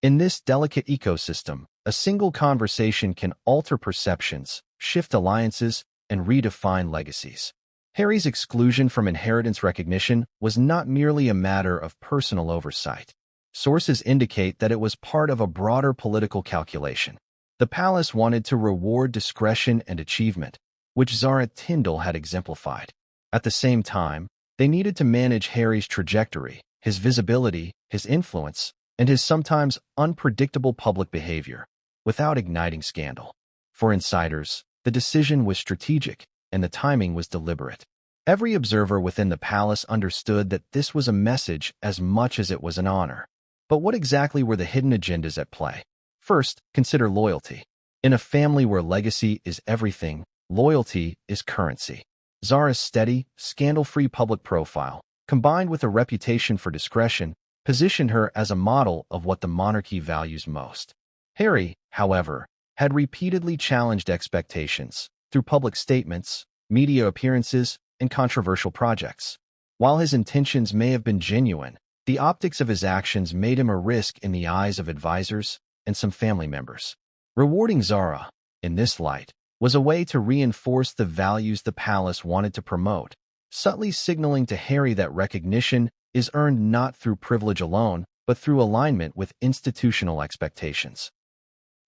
In this delicate ecosystem, a single conversation can alter perceptions, shift alliances, and redefine legacies. Harry's exclusion from inheritance recognition was not merely a matter of personal oversight. Sources indicate that it was part of a broader political calculation. The palace wanted to reward discretion and achievement, which Zara Tindall had exemplified. At the same time, they needed to manage Harry's trajectory, his visibility, his influence, and his sometimes unpredictable public behavior, without igniting scandal. For insiders, the decision was strategic, and the timing was deliberate. Every observer within the palace understood that this was a message as much as it was an honor. But what exactly were the hidden agendas at play? First, consider loyalty. In a family where legacy is everything, loyalty is currency. Zara's steady, scandal-free public profile, combined with a reputation for discretion, positioned her as a model of what the monarchy values most. Harry, however, had repeatedly challenged expectations through public statements, media appearances, and controversial projects. While his intentions may have been genuine, the optics of his actions made him a risk in the eyes of advisors and some family members. Rewarding Zara, in this light, was a way to reinforce the values the palace wanted to promote, subtly signaling to Harry that recognition is earned not through privilege alone, but through alignment with institutional expectations.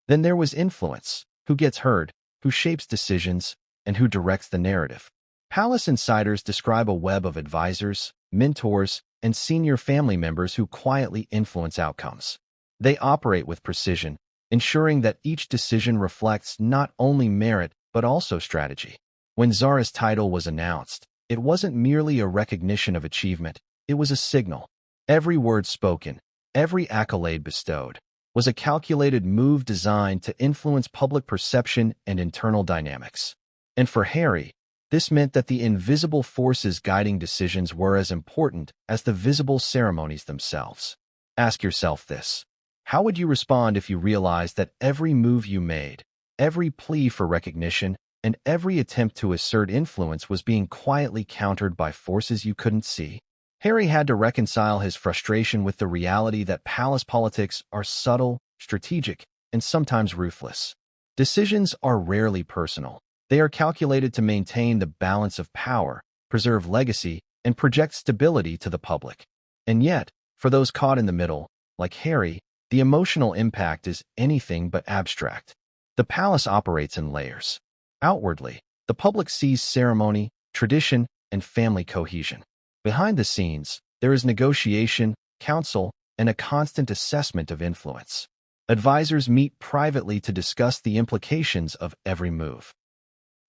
Then there was influence: who gets heard, who shapes decisions, and who directs the narrative. Palace insiders describe a web of advisors, mentors, and senior family members who quietly influence outcomes. They operate with precision, ensuring that each decision reflects not only merit but also strategy. When Zara's title was announced, it wasn't merely a recognition of achievement, it was a signal. Every word spoken, every accolade bestowed, was a calculated move designed to influence public perception and internal dynamics. And for Harry, this meant that the invisible forces guiding decisions were as important as the visible ceremonies themselves. Ask yourself this: how would you respond if you realized that every move you made, every plea for recognition, and every attempt to assert influence was being quietly countered by forces you couldn't see? Harry had to reconcile his frustration with the reality that palace politics are subtle, strategic, and sometimes ruthless. Decisions are rarely personal. They are calculated to maintain the balance of power, preserve legacy, and project stability to the public. And yet, for those caught in the middle, like Harry, the emotional impact is anything but abstract. The palace operates in layers. Outwardly, the public sees ceremony, tradition, and family cohesion. Behind the scenes, there is negotiation, counsel, and a constant assessment of influence. Advisors meet privately to discuss the implications of every move.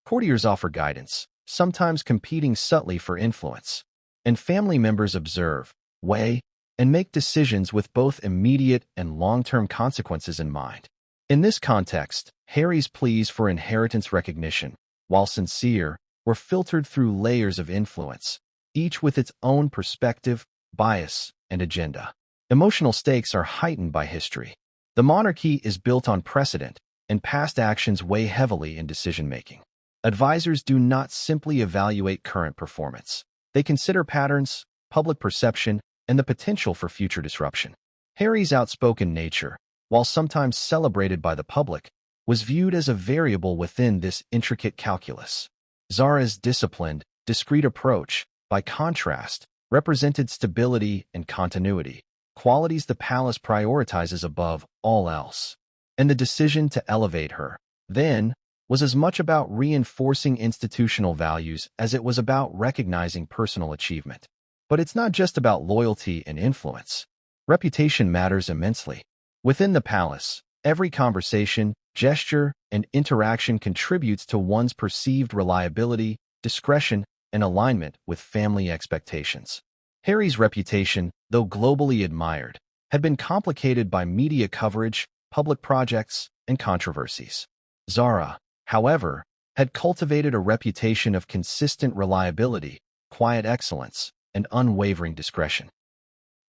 Courtiers offer guidance, sometimes competing subtly for influence. And family members observe, weigh, and make decisions with both immediate and long-term consequences in mind. In this context, Harry's pleas for inheritance recognition, while sincere, were filtered through layers of influence, each with its own perspective, bias, and agenda. Emotional stakes are heightened by history. The monarchy is built on precedent, and past actions weigh heavily in decision-making. Advisors do not simply evaluate current performance. They consider patterns, public perception, and the potential for future disruption. Harry's outspoken nature, while sometimes celebrated by the public, was viewed as a variable within this intricate calculus. Zara's disciplined, discreet approach, by contrast, represented stability and continuity, qualities the palace prioritizes above all else. And the decision to elevate her, then, was as much about reinforcing institutional values as it was about recognizing personal achievement. But it's not just about loyalty and influence. Reputation matters immensely. Within the palace, every conversation, gesture, and interaction contributes to one's perceived reliability, discretion, and alignment with family expectations. Harry's reputation, though globally admired, had been complicated by media coverage, public projects, and controversies. Zara, however, had cultivated a reputation of consistent reliability, quiet excellence, and unwavering discretion.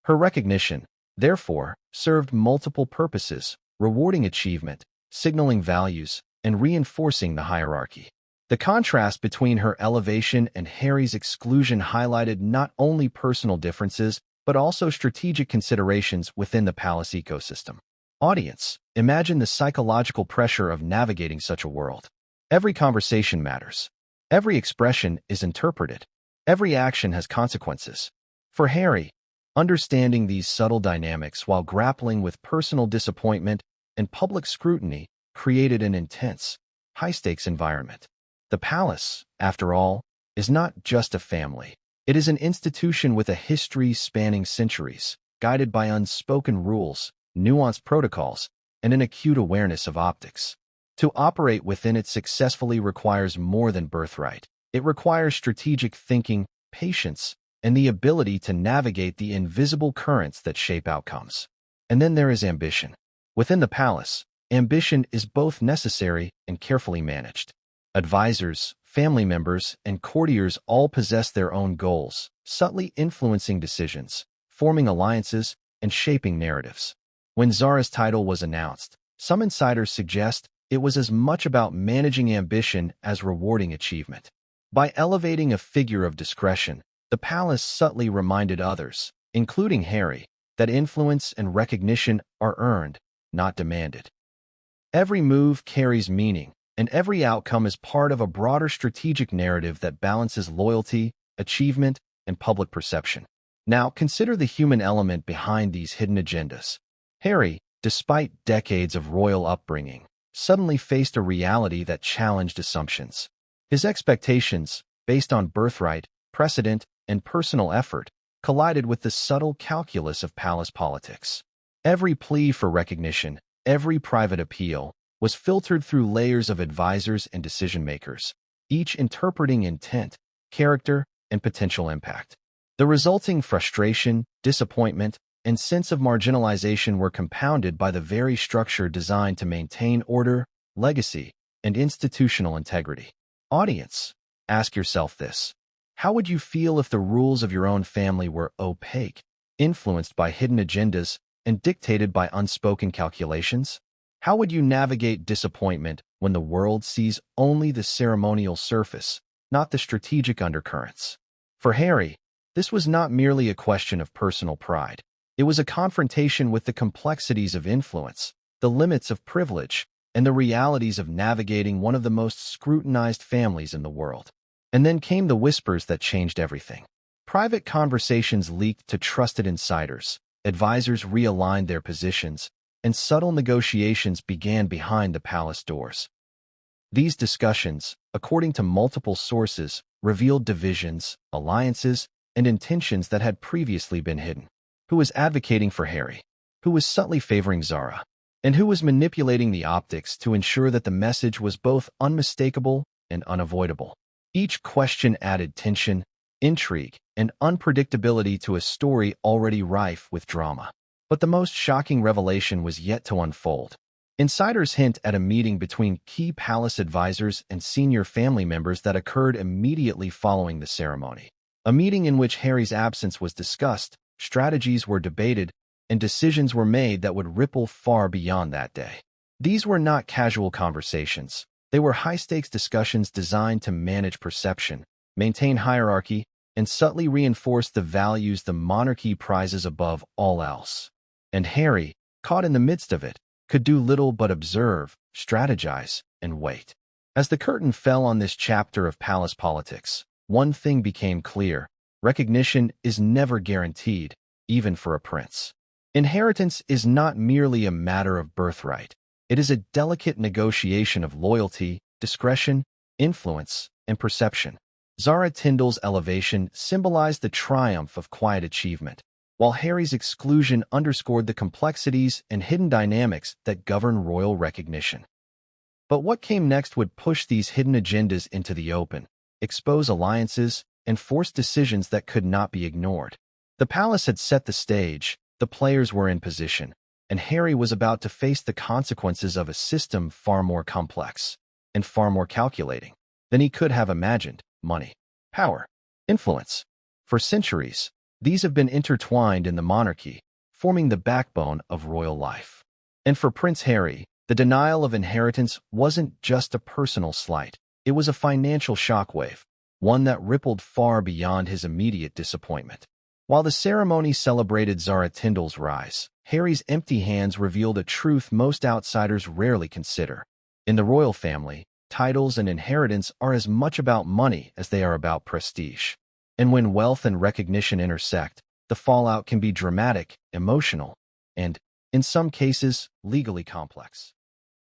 Her recognition, therefore, served multiple purposes, rewarding achievement, signaling values, and reinforcing the hierarchy. The contrast between her elevation and Harry's exclusion highlighted not only personal differences, but also strategic considerations within the palace ecosystem. Audience, imagine the psychological pressure of navigating such a world. Every conversation matters. Every expression is interpreted. Every action has consequences. For Harry, understanding these subtle dynamics while grappling with personal disappointment and public scrutiny created an intense, high-stakes environment. The palace, after all, is not just a family. It is an institution with a history spanning centuries, guided by unspoken rules, nuanced protocols, and an acute awareness of optics. To operate within it successfully requires more than birthright. It requires strategic thinking, patience, and the ability to navigate the invisible currents that shape outcomes. And then there is ambition. Within the palace, ambition is both necessary and carefully managed. Advisors, family members, and courtiers all possess their own goals, subtly influencing decisions, forming alliances, and shaping narratives. When Zara's title was announced, some insiders suggest it was as much about managing ambition as rewarding achievement. By elevating a figure of discretion, the palace subtly reminded others, including Harry, that influence and recognition are earned, not demanded. Every move carries meaning, and every outcome is part of a broader strategic narrative that balances loyalty, achievement, and public perception. Now, consider the human element behind these hidden agendas. Harry, despite decades of royal upbringing, suddenly faced a reality that challenged assumptions. His expectations, based on birthright, precedent, and personal effort, collided with the subtle calculus of palace politics. Every plea for recognition, every private appeal, was filtered through layers of advisors and decision-makers, each interpreting intent, character, and potential impact. The resulting frustration, disappointment, and sense of marginalization were compounded by the very structure designed to maintain order, legacy, and institutional integrity. Audience, ask yourself this. How would you feel if the rules of your own family were opaque, influenced by hidden agendas, and dictated by unspoken calculations? How would you navigate disappointment when the world sees only the ceremonial surface, not the strategic undercurrents? For Harry, this was not merely a question of personal pride. It was a confrontation with the complexities of influence, the limits of privilege, and the realities of navigating one of the most scrutinized families in the world. And then came the whispers that changed everything. Private conversations leaked to trusted insiders, advisors realigned their positions, and subtle negotiations began behind the palace doors. These discussions, according to multiple sources, revealed divisions, alliances, and intentions that had previously been hidden. Who was advocating for Harry? Who was subtly favoring Zara? And who was manipulating the optics to ensure that the message was both unmistakable and unavoidable? Each question added tension, intrigue, and unpredictability to a story already rife with drama. But the most shocking revelation was yet to unfold. Insiders hint at a meeting between key palace advisors and senior family members that occurred immediately following the ceremony. A meeting in which Harry's absence was discussed, strategies were debated, and decisions were made that would ripple far beyond that day. These were not casual conversations. They were high-stakes discussions designed to manage perception, maintain hierarchy, and subtly reinforce the values the monarchy prizes above all else. And Harry, caught in the midst of it, could do little but observe, strategize, and wait. As the curtain fell on this chapter of palace politics, one thing became clear: recognition is never guaranteed, even for a prince. Inheritance is not merely a matter of birthright. It is a delicate negotiation of loyalty, discretion, influence, and perception. Zara Tindall's elevation symbolized the triumph of quiet achievement, while Harry's exclusion underscored the complexities and hidden dynamics that govern royal recognition. But what came next would push these hidden agendas into the open, expose alliances, and force decisions that could not be ignored. The palace had set the stage, the players were in position, and Harry was about to face the consequences of a system far more complex and far more calculating than he could have imagined. Money, power, influence. For centuries, these have been intertwined in the monarchy, forming the backbone of royal life. And for Prince Harry, the denial of inheritance wasn't just a personal slight. It was a financial shockwave, one that rippled far beyond his immediate disappointment. While the ceremony celebrated Zara Tindall's rise, Harry's empty hands revealed a truth most outsiders rarely consider. In the royal family, titles and inheritance are as much about money as they are about prestige. And when wealth and recognition intersect, the fallout can be dramatic, emotional, and, in some cases, legally complex.